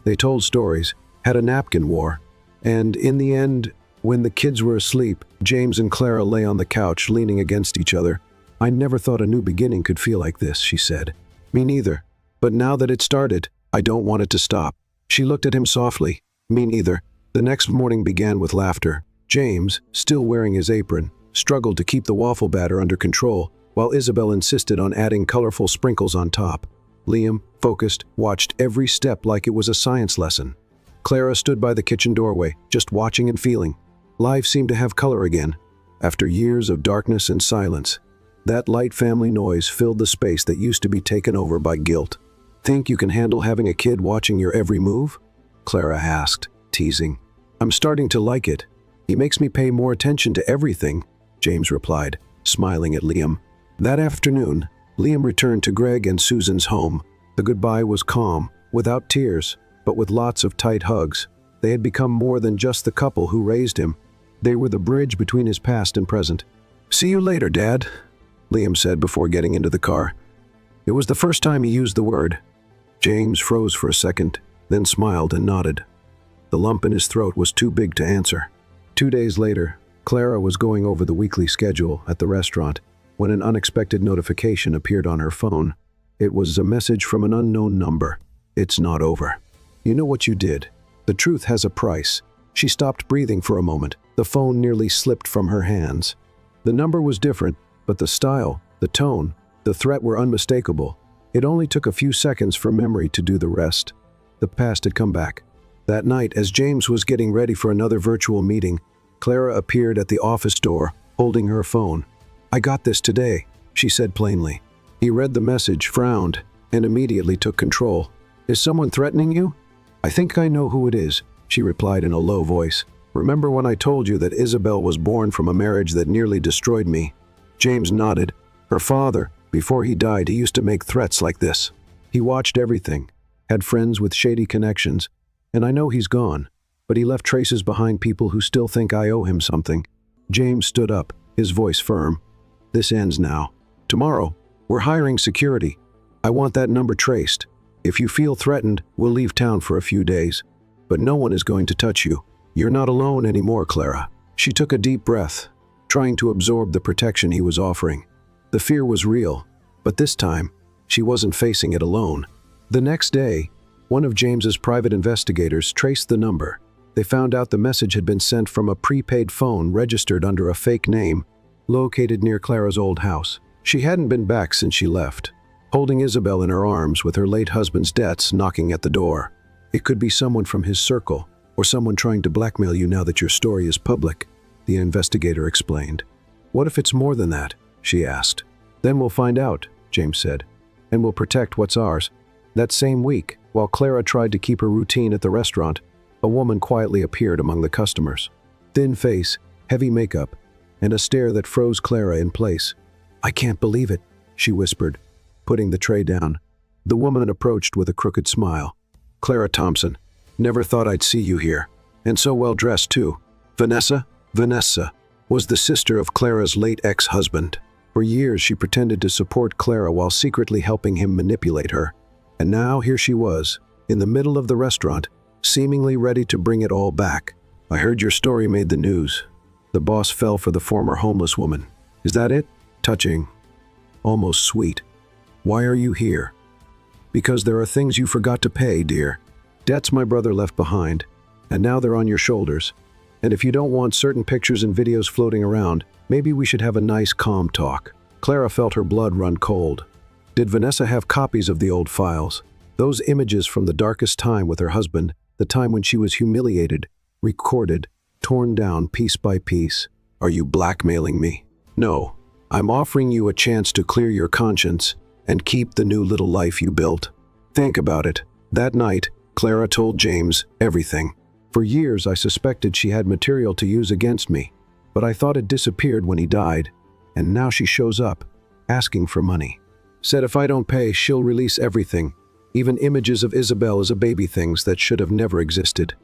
They told stories, had a napkin war, and in the end, when the kids were asleep, James and Clara lay on the couch leaning against each other. "I never thought a new beginning could feel like this," she said. "Me neither. But now that it started, I don't want it to stop." She looked at him softly. "Me neither." The next morning began with laughter. James, still wearing his apron, struggled to keep the waffle batter under control, while Isabel insisted on adding colorful sprinkles on top. Liam, focused, watched every step like it was a science lesson. Clara stood by the kitchen doorway, just watching and feeling. Life seemed to have color again, after years of darkness and silence. That light family noise filled the space that used to be taken over by guilt. "Think you can handle having a kid watching your every move?" Clara asked, teasing. "I'm starting to like it. He makes me pay more attention to everything," James replied, smiling at Liam. That afternoon, Liam returned to Greg and Susan's home. The goodbye was calm, without tears, but with lots of tight hugs. They had become more than just the couple who raised him. They were the bridge between his past and present. "See you later, Dad," Liam said before getting into the car. It was the first time he used the word. James froze for a second, then smiled and nodded. The lump in his throat was too big to answer. 2 days later, Clara was going over the weekly schedule at the restaurant when an unexpected notification appeared on her phone. It was a message from an unknown number. "It's not over. You know what you did. The truth has a price." She stopped breathing for a moment. The phone nearly slipped from her hands. The number was different, but the style, the tone, the threat were unmistakable. It only took a few seconds for memory to do the rest. The past had come back. That night, as James was getting ready for another virtual meeting, Clara appeared at the office door, holding her phone. "I got this today," she said plainly. He read the message, frowned, and immediately took control. "Is someone threatening you?" "I think I know who it is," she replied in a low voice. "Remember when I told you that Isabel was born from a marriage that nearly destroyed me?" James nodded. "Her father, before he died, he used to make threats like this. He watched everything, had friends with shady connections, and I know he's gone, but he left traces behind people who still think I owe him something." James stood up, his voice firm. "This ends now. Tomorrow, we're hiring security. I want that number traced. If you feel threatened, we'll leave town for a few days. But no one is going to touch you. You're not alone anymore, Clara." She took a deep breath, trying to absorb the protection he was offering. The fear was real, but this time, she wasn't facing it alone. The next day, one of James's private investigators traced the number. They found out the message had been sent from a prepaid phone registered under a fake name, located near Clara's old house. She hadn't been back since she left, holding Isabel in her arms with her late husband's debts knocking at the door. "It could be someone from his circle, or someone trying to blackmail you now that your story is public," the investigator explained. "What if it's more than that?" she asked. "Then we'll find out," James said, "and we'll protect what's ours." That same week, while Clara tried to keep her routine at the restaurant, a woman quietly appeared among the customers. Thin face, heavy makeup, and a stare that froze Clara in place. "I can't believe it," she whispered, putting the tray down. The woman approached with a crooked smile. "Clara Thompson, never thought I'd see you here. And so well dressed, too." Vanessa was the sister of Clara's late ex-husband. For years, she pretended to support Clara while secretly helping him manipulate her. And now here she was, in the middle of the restaurant, seemingly ready to bring it all back. "I heard your story made the news. The boss fell for the former homeless woman. Is that it?" Touching. Almost sweet. "Why are you here?" "Because there are things you forgot to pay, dear. Debts my brother left behind, and now they're on your shoulders. And if you don't want certain pictures and videos floating around, maybe we should have a nice, calm talk." Clara felt her blood run cold. Did Vanessa have copies of the old files? Those images from the darkest time with her husband, the time when she was humiliated, recorded, torn down piece by piece. "Are you blackmailing me?" "No. I'm offering you a chance to clear your conscience and keep the new little life you built. Think about it." That night, Clara told James everything. "For years, I suspected she had material to use against me, but I thought it disappeared when he died. And now she shows up, asking for money. Said if I don't pay, she'll release everything, even images of Isabel as a baby, things that should have never existed."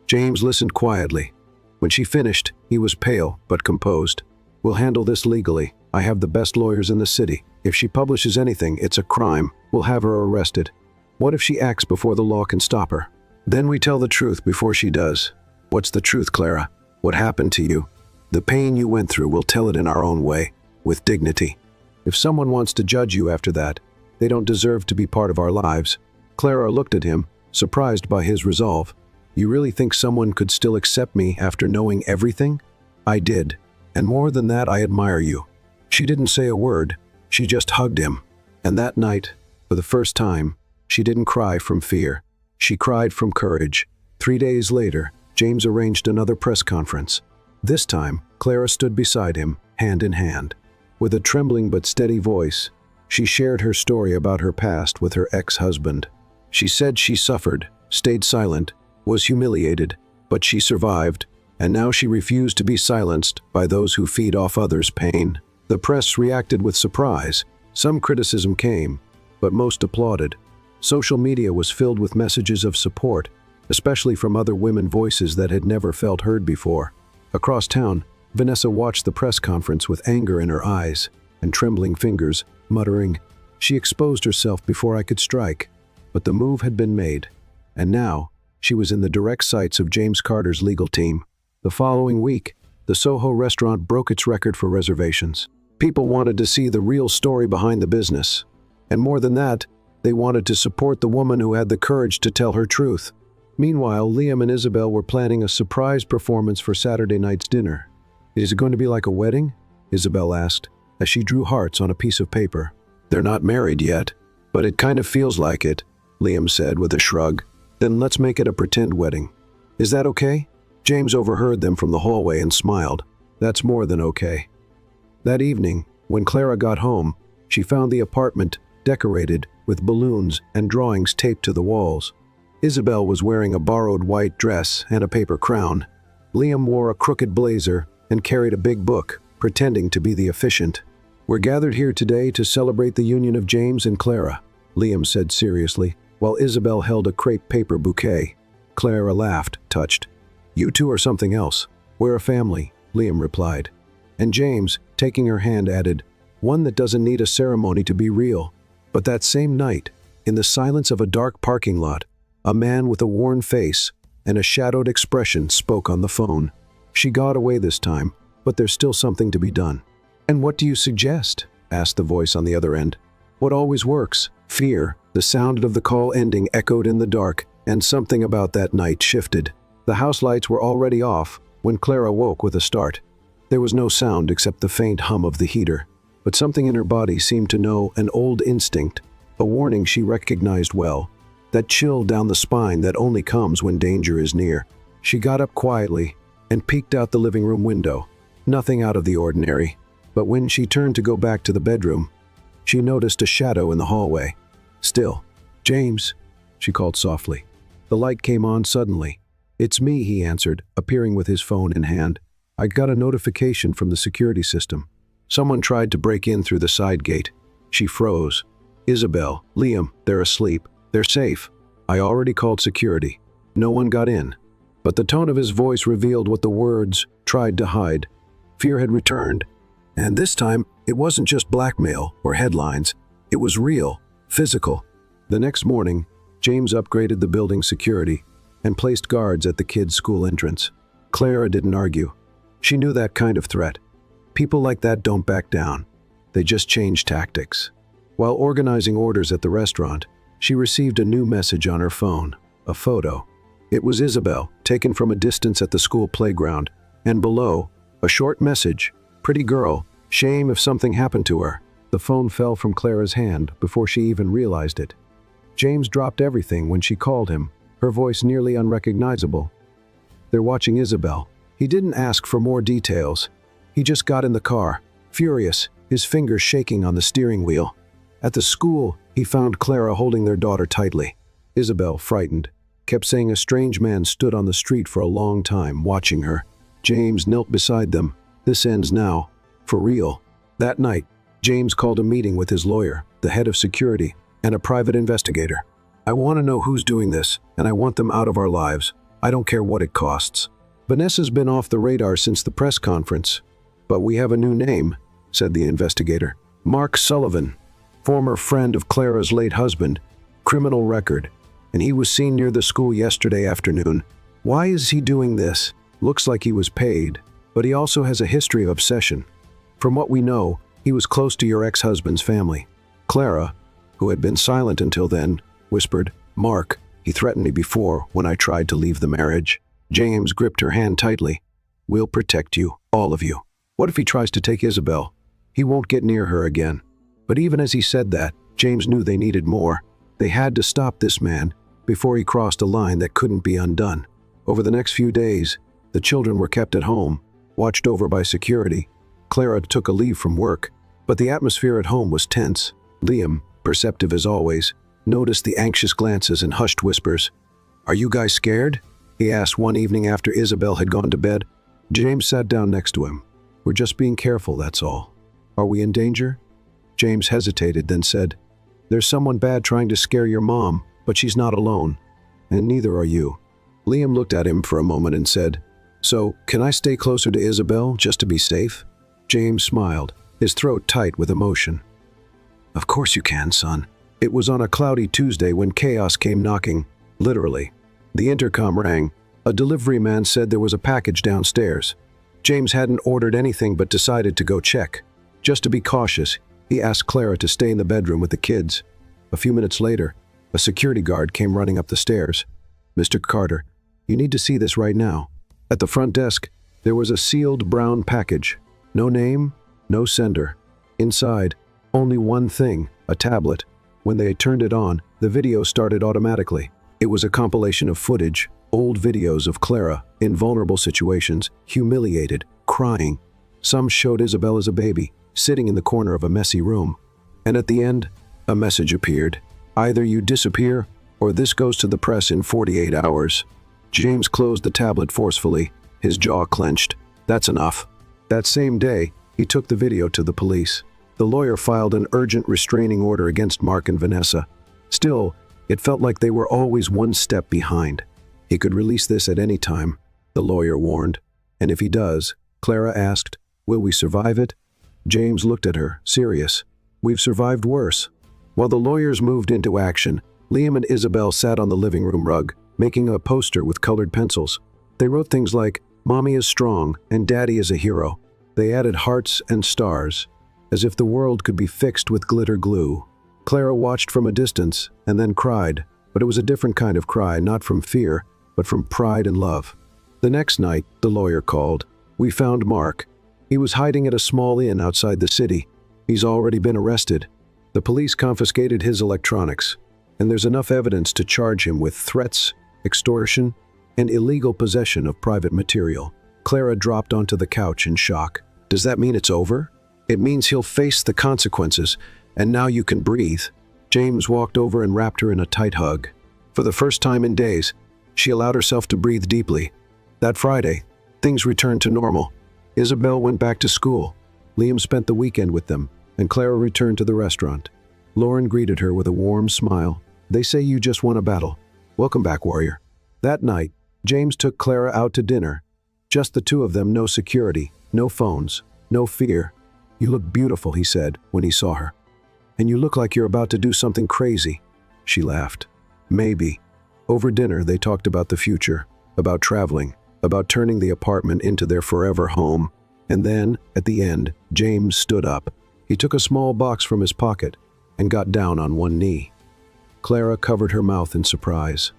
James listened quietly. When she finished, he was pale but composed. "We'll handle this legally. I have the best lawyers in the city. If she publishes anything, it's a crime. We'll have her arrested. What if she acts before the law can stop her? Then we tell the truth before she does. What's the truth, Clara? What happened to you? The pain you went through, we'll tell it in our own way, with dignity. If someone wants to judge you after that, they don't deserve to be part of our lives. Clara looked at him, surprised by his resolve. You really think someone could still accept me after knowing everything? I did. And more than that, I admire you. She didn't say a word. She just hugged him. And that night, for the first time, she didn't cry from fear. She cried from courage. 3 days later, James arranged another press conference. This time, Clara stood beside him, hand in hand. With a trembling but steady voice, she shared her story about her past with her ex-husband. She said she suffered, stayed silent, was humiliated, but she survived, and now she refused to be silenced by those who feed off others' pain. The press reacted with surprise. Some criticism came, but most applauded. Social media was filled with messages of support, especially from other women voices that had never felt heard before. Across town, Vanessa watched the press conference with anger in her eyes and trembling fingers, muttering, "She exposed herself before I could strike." But the move had been made, and now she was in the direct sights of James Carter's legal team. The following week, the Soho restaurant broke its record for reservations. People wanted to see the real story behind the business. And more than that, they wanted to support the woman who had the courage to tell her truth. Meanwhile, Liam and Isabel were planning a surprise performance for Saturday night's dinner. "Is it going to be like a wedding?" Isabel asked, as she drew hearts on a piece of paper. "They're not married yet, but it kind of feels like it," Liam said with a shrug. "Then let's make it a pretend wedding. Is that okay?" James overheard them from the hallway and smiled. "That's more than okay." That evening, when Clara got home, she found the apartment decorated with balloons and drawings taped to the walls. Isabel was wearing a borrowed white dress and a paper crown. Liam wore a crooked blazer and carried a big book, pretending to be the officiant. "We're gathered here today to celebrate the union of James and Clara," Liam said seriously, while Isabel held a crepe paper bouquet. Clara laughed, touched. "You two are something else. We're a family," Liam replied. And James, taking her hand, added, "One that doesn't need a ceremony to be real." But that same night, in the silence of a dark parking lot, a man with a worn face and a shadowed expression spoke on the phone. "She got away this time, but there's still something to be done." "And what do you suggest?" asked the voice on the other end. "What always works? Fear." The sound of the call ending echoed in the dark, and something about that night shifted. The house lights were already off when Clara woke with a start. There was no sound except the faint hum of the heater, but something in her body seemed to know an old instinct, a warning she recognized well, that chill down the spine that only comes when danger is near. She got up quietly and peeked out the living room window. Nothing out of the ordinary, but when she turned to go back to the bedroom, she noticed a shadow in the hallway. "Still, James," she called softly. The light came on suddenly. "It's me," he answered, appearing with his phone in hand. "I got a notification from the security system. Someone tried to break in through the side gate." She froze. "Isabel, Liam, they're asleep. They're safe. I already called security. No one got in." But the tone of his voice revealed what the words tried to hide. Fear had returned. And this time, it wasn't just blackmail or headlines. It was real, physical. The next morning, James upgraded the building's security and placed guards at the kids' school entrance. Clara didn't argue. She knew that kind of threat. People like that don't back down. They just change tactics. While organizing orders at the restaurant, she received a new message on her phone, a photo. It was Isabel, taken from a distance at the school playground, and below, a short message, "Pretty girl, shame if something happened to her." The phone fell from Clara's hand before she even realized it. James dropped everything when she called him, her voice nearly unrecognizable. "They're watching Isabel." He didn't ask for more details. He just got in the car, furious, his fingers shaking on the steering wheel. At the school, he found Clara holding their daughter tightly. Isabel, frightened, kept saying a strange man stood on the street for a long time, watching her. James knelt beside them. "This ends now. For real." That night, James called a meeting with his lawyer, the head of security, and a private investigator. "I want to know who's doing this, and I want them out of our lives. I don't care what it costs." "Vanessa's been off the radar since the press conference, but we have a new name," said the investigator. Mark Sullivan, former friend of Clara's late husband, criminal record, and he was seen near the school yesterday afternoon. Why is he doing this? Looks like he was paid, but he also has a history of obsession. From what we know, he was close to your ex-husband's family. Clara, who had been silent until then, whispered, "Mark, he threatened me before when I tried to leave the marriage." James gripped her hand tightly. "We'll protect you, all of you. What if he tries to take Isabel? He won't get near her again." But even as he said that, James knew they needed more. They had to stop this man before he crossed a line that couldn't be undone. Over the next few days, the children were kept at home, watched over by security. Clara took a leave from work, but the atmosphere at home was tense. Liam, perceptive as always, noticed the anxious glances and hushed whispers. "Are you guys scared?" he asked one evening after Isabel had gone to bed. James sat down next to him. "We're just being careful, that's all." "Are we in danger?" James hesitated, then said, "There's someone bad trying to scare your mom, but she's not alone. And neither are you." Liam looked at him for a moment and said, "So, can I stay closer to Isabel just to be safe?" James smiled, his throat tight with emotion. "Of course you can, son." It was on a cloudy Tuesday when chaos came knocking, literally. The intercom rang. A delivery man said there was a package downstairs. James hadn't ordered anything but decided to go check. Just to be cautious, he asked Clara to stay in the bedroom with the kids. A few minutes later, a security guard came running up the stairs. "Mr. Carter, you need to see this right now." At the front desk, there was a sealed brown package. No name, no sender. Inside, only one thing, a tablet. When they turned it on, the video started automatically. It was a compilation of footage, old videos of Clara in vulnerable situations, humiliated, crying. Some showed Isabel as a baby, sitting in the corner of a messy room. And at the end, a message appeared. "Either you disappear, or this goes to the press in 48 hours. James closed the tablet forcefully, his jaw clenched. "That's enough." That same day, he took the video to the police. The lawyer filed an urgent restraining order against Mark and Vanessa. Still, it felt like they were always one step behind. He could release this at any time, the lawyer warned. "And if he does," Clara asked, "will we survive it?" James looked at her, serious. "We've survived worse." While the lawyers moved into action, Liam and Isabel sat on the living room rug, making a poster with colored pencils. They wrote things like, "Mommy is strong and Daddy is a hero." They added hearts and stars, as if the world could be fixed with glitter glue. Clara watched from a distance and then cried, but it was a different kind of cry, not from fear, but from pride and love. The next night, the lawyer called. "We found Mark. He was hiding at a small inn outside the city. He's already been arrested. The police confiscated his electronics, and there's enough evidence to charge him with threats, extortion, and illegal possession of private material." Clara dropped onto the couch in shock. "Does that mean it's over?" "It means he'll face the consequences, and now you can breathe." James walked over and wrapped her in a tight hug. For the first time in days, she allowed herself to breathe deeply. That Friday, things returned to normal. Isabel went back to school. Liam spent the weekend with them, and Clara returned to the restaurant. Lauren greeted her with a warm smile. "They say you just won a battle. Welcome back, warrior." That night, James took Clara out to dinner. Just the two of them, no security, no phones, no fear. "You look beautiful," he said when he saw her. "And you look like you're about to do something crazy." She laughed. "Maybe." Over dinner, they talked about the future, about traveling, about turning the apartment into their forever home. And then, at the end, James stood up. He took a small box from his pocket and got down on one knee. Clara covered her mouth in surprise.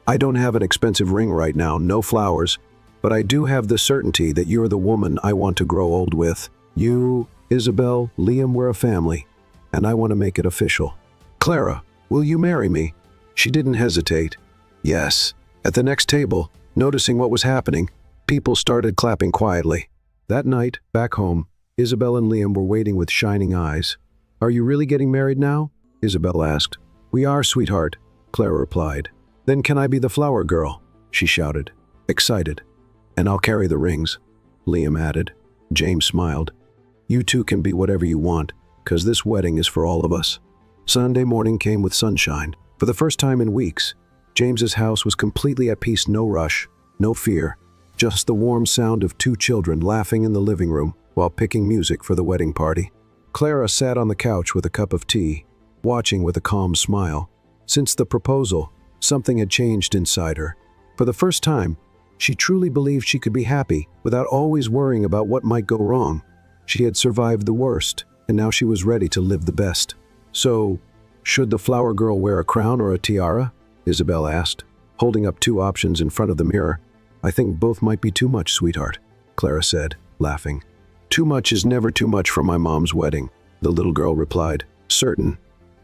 "I don't have an expensive ring right now, no flowers, but I do have the certainty that you're the woman I want to grow old with. You, Isabel, Liam, we're a family, and I want to make it official. Clara, will you marry me?" She didn't hesitate. "Yes." At the next table, noticing what was happening, people started clapping quietly. That night, back home, Isabel and Liam were waiting with shining eyes. "Are you really getting married now?" Isabel asked. "We are, sweetheart," Clara replied. "Then can I be the flower girl?" she shouted, excited. "And I'll carry the rings," Liam added. James smiled. "You two can be whatever you want, 'cause this wedding is for all of us." Sunday morning came with sunshine. For the first time in weeks, James's house was completely at peace, no rush, no fear, just the warm sound of two children laughing in the living room while picking music for the wedding party. Clara sat on the couch with a cup of tea, watching with a calm smile. Since the proposal, something had changed inside her. For the first time, she truly believed she could be happy without always worrying about what might go wrong. She had survived the worst, and now she was ready to live the best. So, should the flower girl wear a crown or a tiara? Isabel asked, holding up two options in front of the mirror. I think both might be too much, sweetheart, Clara said, laughing. Too much is never too much for my mom's wedding, the little girl replied. Certain.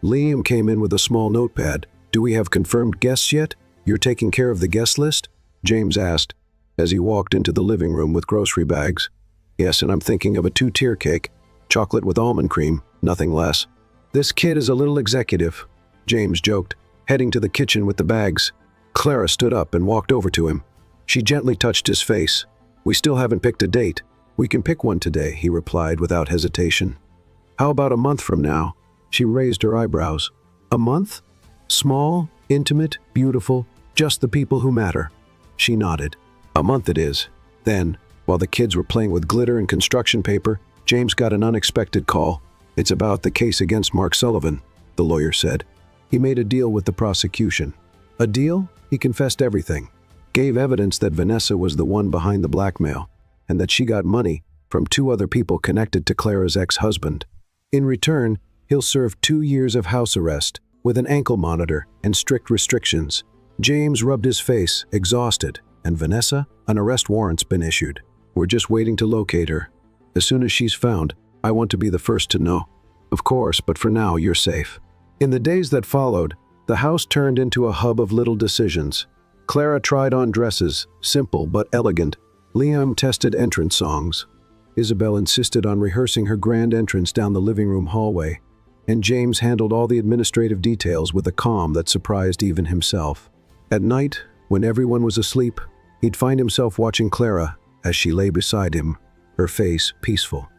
Liam came in with a small notepad. Do we have confirmed guests yet? You're taking care of the guest list? James asked, as he walked into the living room with grocery bags. Yes, and I'm thinking of a 2-tier cake. Chocolate with almond cream, nothing less. This kid is a little executive, James joked, heading to the kitchen with the bags. Clara stood up and walked over to him. She gently touched his face. We still haven't picked a date. We can pick one today, he replied without hesitation. How about a month from now? She raised her eyebrows. A month? Small, intimate, beautiful, just the people who matter. She nodded. A month it is. Then, while the kids were playing with glitter and construction paper, James got an unexpected call. It's about the case against Mark Sullivan, the lawyer said. He made a deal with the prosecution. A deal? He confessed everything. Gave evidence that Vanessa was the one behind the blackmail, and that she got money from 2 other people connected to Clara's ex-husband. In return, he'll serve 2 years of house arrest with an ankle monitor and strict restrictions. James rubbed his face, exhausted, and Vanessa, an arrest warrant's been issued. We're just waiting to locate her. As soon as she's found, I want to be the first to know. Of course, but for now, you're safe. In the days that followed, the house turned into a hub of little decisions. Clara tried on dresses, simple but elegant. Liam tested entrance songs. Isabel insisted on rehearsing her grand entrance down the living room hallway, and James handled all the administrative details with a calm that surprised even himself. At night, when everyone was asleep, he'd find himself watching Clara as she lay beside him, her face peaceful.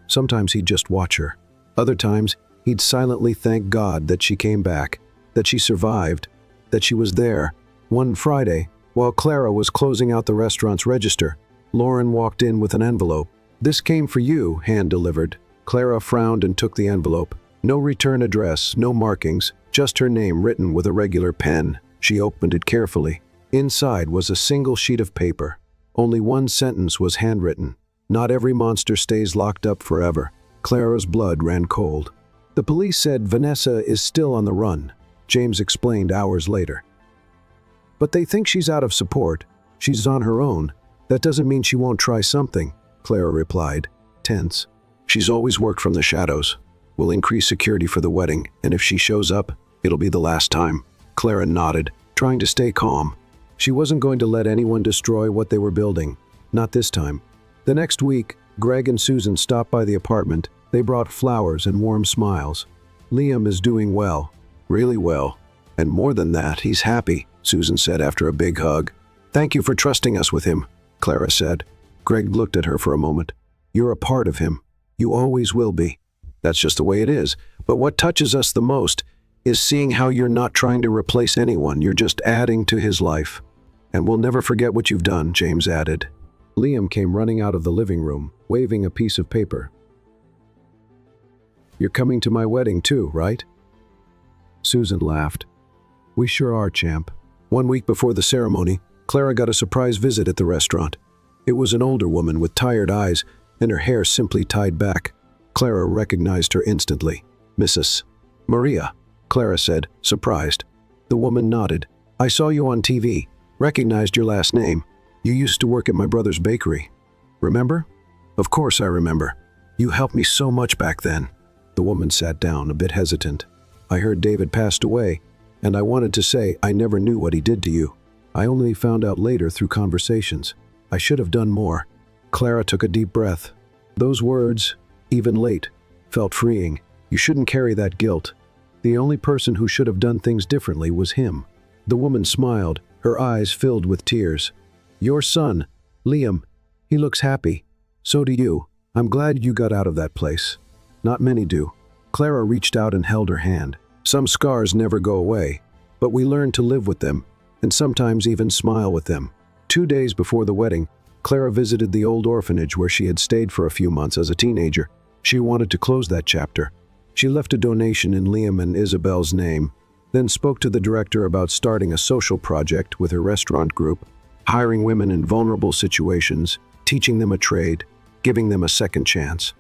Sometimes he'd just watch her. Other times, he'd silently thank God that she came back, that she survived, that she was there. One Friday, while Clara was closing out the restaurant's register, Lauren walked in with an envelope. This came for you, hand-delivered. Clara frowned and took the envelope. No return address, no markings, just her name written with a regular pen. She opened it carefully. Inside was a single sheet of paper. Only one sentence was handwritten. Not every monster stays locked up forever. Clara's blood ran cold. The police said Vanessa is still on the run, James explained hours later. But they think she's out of support. She's on her own. That doesn't mean she won't try something, Clara replied, tense. She's always worked from the shadows. We'll increase security for the wedding, and if she shows up, it'll be the last time. Clara nodded, trying to stay calm. She wasn't going to let anyone destroy what they were building. Not this time. The next week, Greg and Susan stopped by the apartment. They brought flowers and warm smiles. Liam is doing well, really well. And more than that, he's happy, Susan said after a big hug. Thank you for trusting us with him, Clara said. Greg looked at her for a moment. You're a part of him. You always will be. That's just the way it is. But what touches us the most is seeing how you're not trying to replace anyone. You're just adding to his life. And we'll never forget what you've done, James added. Liam came running out of the living room, waving a piece of paper. You're coming to my wedding too, right? Susan laughed. We sure are, champ. 1 week before the ceremony, Clara got a surprise visit at the restaurant. It was an older woman with tired eyes and her hair simply tied back. Clara recognized her instantly. Mrs. Maria, Clara said, surprised. The woman nodded. I saw you on TV. Recognized your last name. You used to work at my brother's bakery. Remember? Of course I remember. You helped me so much back then. The woman sat down, a bit hesitant. I heard David passed away, and I wanted to say I never knew what he did to you. I only found out later through conversations. I should have done more. Clara took a deep breath. Those words, even late, felt freeing. You shouldn't carry that guilt. The only person who should have done things differently was him. The woman smiled, her eyes filled with tears. Your son, Liam, he looks happy. So do you. I'm glad you got out of that place. Not many do. Clara reached out and held her hand. Some scars never go away, but we learn to live with them, and sometimes even smile with them. 2 days before the wedding, Clara visited the old orphanage where she had stayed for a few months as a teenager. She wanted to close that chapter. She left a donation in Liam and Isabel's name, then spoke to the director about starting a social project with her restaurant group, hiring women in vulnerable situations, teaching them a trade, giving them a second chance.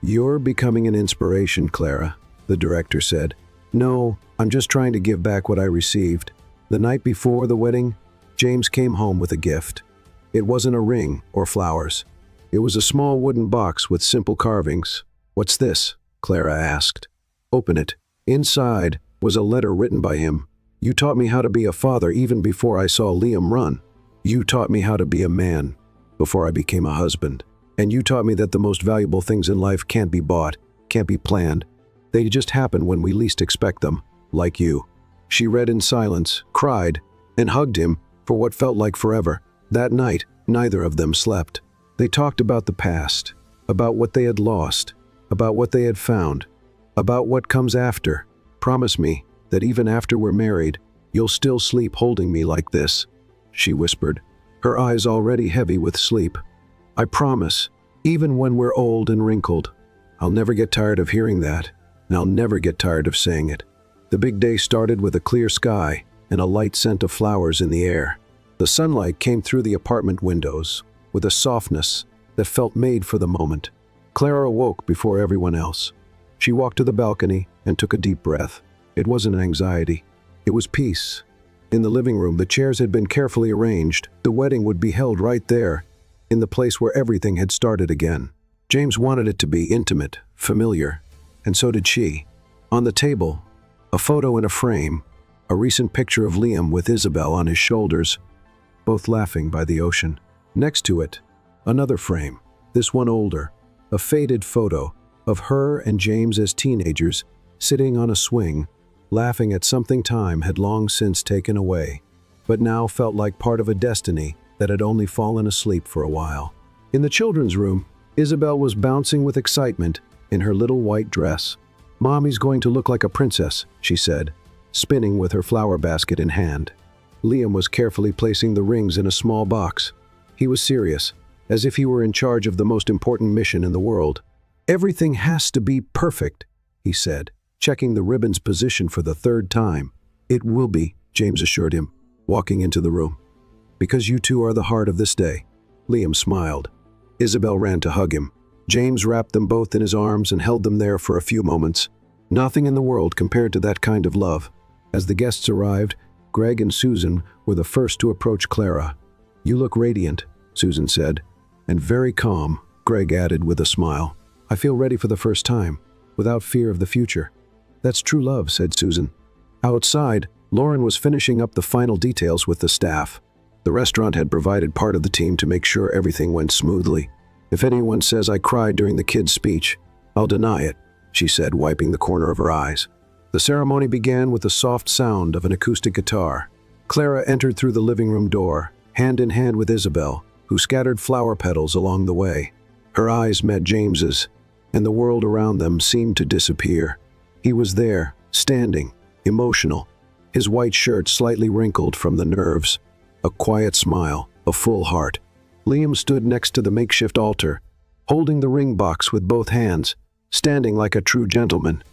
"You're becoming an inspiration, Clara," the director said. "No, I'm just trying to give back what I received." The night before the wedding, James came home with a gift. It wasn't a ring or flowers. It was a small wooden box with simple carvings. "What's this?" Clara asked. "Open it." Inside was a letter written by him. "You taught me how to be a father even before I saw Liam run. You taught me how to be a man before I became a husband. And you taught me that the most valuable things in life can't be bought, can't be planned. They just happen when we least expect them, like you." She read in silence, cried, and hugged him for what felt like forever. That night, neither of them slept. They talked about the past, about what they had lost, about what they had found, about what comes after. "Promise me that even after we're married, you'll still sleep holding me like this," she whispered, her eyes already heavy with sleep. "I promise, even when we're old and wrinkled." I'll never get tired of hearing that, and I'll never get tired of saying it. The big day started with a clear sky and a light scent of flowers in the air. The sunlight came through the apartment windows with a softness that felt made for the moment. Clara awoke before everyone else. She walked to the balcony and took a deep breath. It wasn't anxiety. It was peace. In the living room, the chairs had been carefully arranged. The wedding would be held right there, in the place where everything had started again. James wanted it to be intimate, familiar, and so did she. On the table, a photo in a frame, a recent picture of Liam with Isabel on his shoulders, both laughing by the ocean. Next to it, another frame, this one older, a faded photo of her and James as teenagers, sitting on a swing, laughing at something time had long since taken away, but now felt like part of a destiny that had only fallen asleep for a while. In the children's room, Isabel was bouncing with excitement in her little white dress. "Mommy's going to look like a princess," she said, spinning with her flower basket in hand. Liam was carefully placing the rings in a small box. He was serious, as if he were in charge of the most important mission in the world. "Everything has to be perfect," he said, checking the ribbon's position for the third time. "It will be," James assured him, walking into the room. "Because you two are the heart of this day." Liam smiled. Isabel ran to hug him. James wrapped them both in his arms and held them there for a few moments. Nothing in the world compared to that kind of love. As the guests arrived, Greg and Susan were the first to approach Clara. "You look radiant," Susan said, "and very calm," Greg added with a smile. "I feel ready for the first time, without fear of the future." "That's true love," said Susan. Outside, Lauren was finishing up the final details with the staff. The restaurant had provided part of the team to make sure everything went smoothly. "If anyone says I cried during the kid's speech, I'll deny it," she said, wiping the corner of her eyes. The ceremony began with the soft sound of an acoustic guitar. Clara entered through the living room door, hand in hand with Isabel, who scattered flower petals along the way. Her eyes met James's, and the world around them seemed to disappear. He was there, standing, emotional, his white shirt slightly wrinkled from the nerves, a quiet smile, a full heart. Liam stood next to the makeshift altar, holding the ring box with both hands, standing like a true gentleman.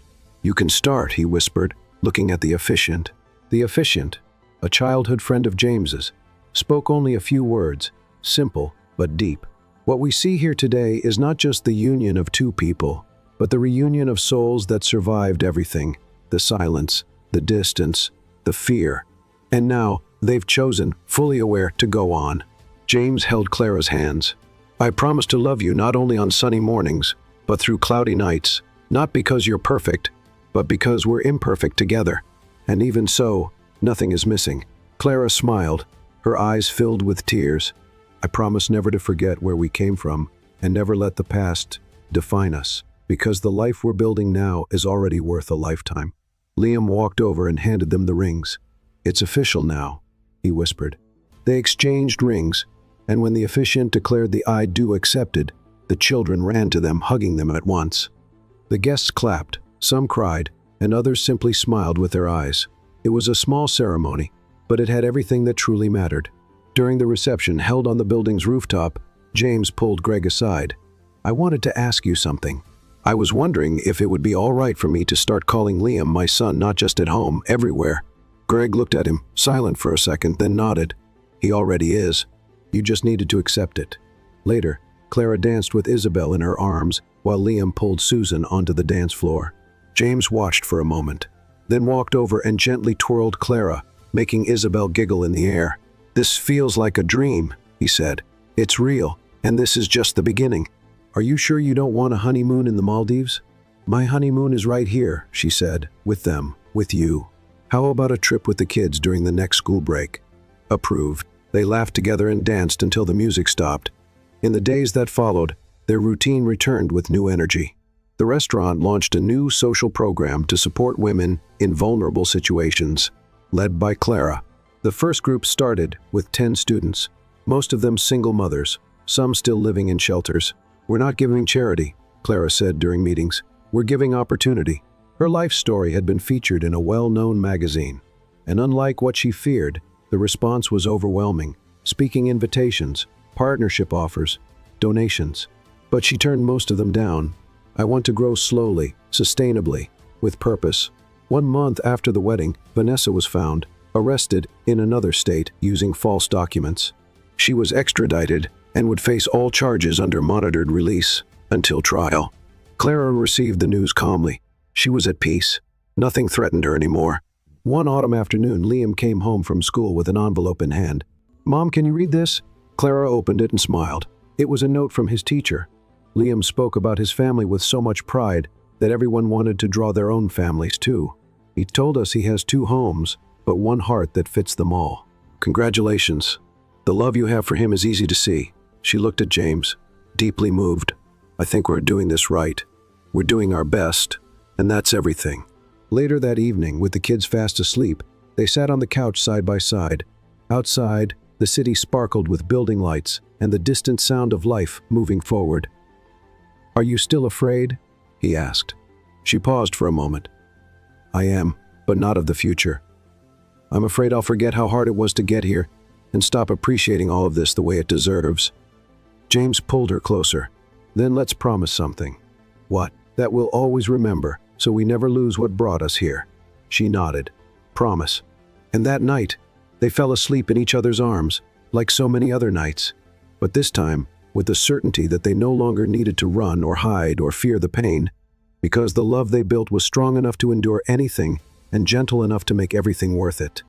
"You can start," he whispered, looking at the officiant. The officiant, a childhood friend of James's, spoke only a few words, simple but deep. "What we see here today is not just the union of two people, but the reunion of souls that survived everything, the silence, the distance, the fear. And now, they've chosen, fully aware, to go on." James held Clara's hands. "I promise to love you not only on sunny mornings, but through cloudy nights, not because you're perfect, but because we're imperfect together. And even so, nothing is missing." Clara smiled, her eyes filled with tears. "I promise never to forget where we came from, and never let the past define us, because the life we're building now is already worth a lifetime." Liam walked over and handed them the rings. "It's official now," he whispered. They exchanged rings, and when the officiant declared the "I do" accepted, the children ran to them, hugging them at once. The guests clapped, some cried, and others simply smiled with their eyes. It was a small ceremony, but it had everything that truly mattered. During the reception held on the building's rooftop, James pulled Greg aside. "I wanted to ask you something." I was wondering if it would be all right for me to start calling Liam my son, not just at home, everywhere. Greg looked at him, silent for a second, then nodded. He already is. You just needed to accept it. Later, Clara danced with Isabel in her arms while Liam pulled Susan onto the dance floor. James watched for a moment, then walked over and gently twirled Clara, making Isabel giggle in the air. "This feels like a dream," he said. "It's real, and this is just the beginning. Are you sure you don't want a honeymoon in the Maldives?" "My honeymoon is right here," she said, "with them, with you. How about a trip with the kids during the next school break?" Approved. They laughed together and danced until the music stopped. In the days that followed, their routine returned with new energy. The restaurant launched a new social program to support women in vulnerable situations, led by Clara. The first group started with 10 students, most of them single mothers, some still living in shelters. "We're not giving charity," Clara said during meetings. "We're giving opportunity." Her life story had been featured in a well-known magazine, and unlike what she feared, the response was overwhelming. Speaking invitations, partnership offers, donations. But she turned most of them down. "I want to grow slowly, sustainably, with purpose." 1 month after the wedding, Vanessa was found, arrested in another state using false documents. She was extradited and would face all charges under monitored release until trial. Clara received the news calmly. She was at peace. Nothing threatened her anymore. One autumn afternoon, Liam came home from school with an envelope in hand. "Mom, can you read this?" Clara opened it and smiled. It was a note from his teacher. Liam spoke about his family with so much pride that everyone wanted to draw their own families too. He told us he has 2 homes, but 1 heart that fits them all. "Congratulations. The love you have for him is easy to see." She looked at James, deeply moved. "I think we're doing this right. We're doing our best, and that's everything." Later that evening, with the kids fast asleep, they sat on the couch side by side. Outside, the city sparkled with building lights and the distant sound of life moving forward. "Are you still afraid?" he asked. She paused for a moment. "I am, but not of the future. I'm afraid I'll forget how hard it was to get here and stop appreciating all of this the way it deserves." James pulled her closer. "Then let's promise something." "What?" "That we'll always remember, so we never lose what brought us here." She nodded. "Promise." And that night, they fell asleep in each other's arms, like so many other nights. But this time, with the certainty that they no longer needed to run or hide or fear the pain, because the love they built was strong enough to endure anything and gentle enough to make everything worth it.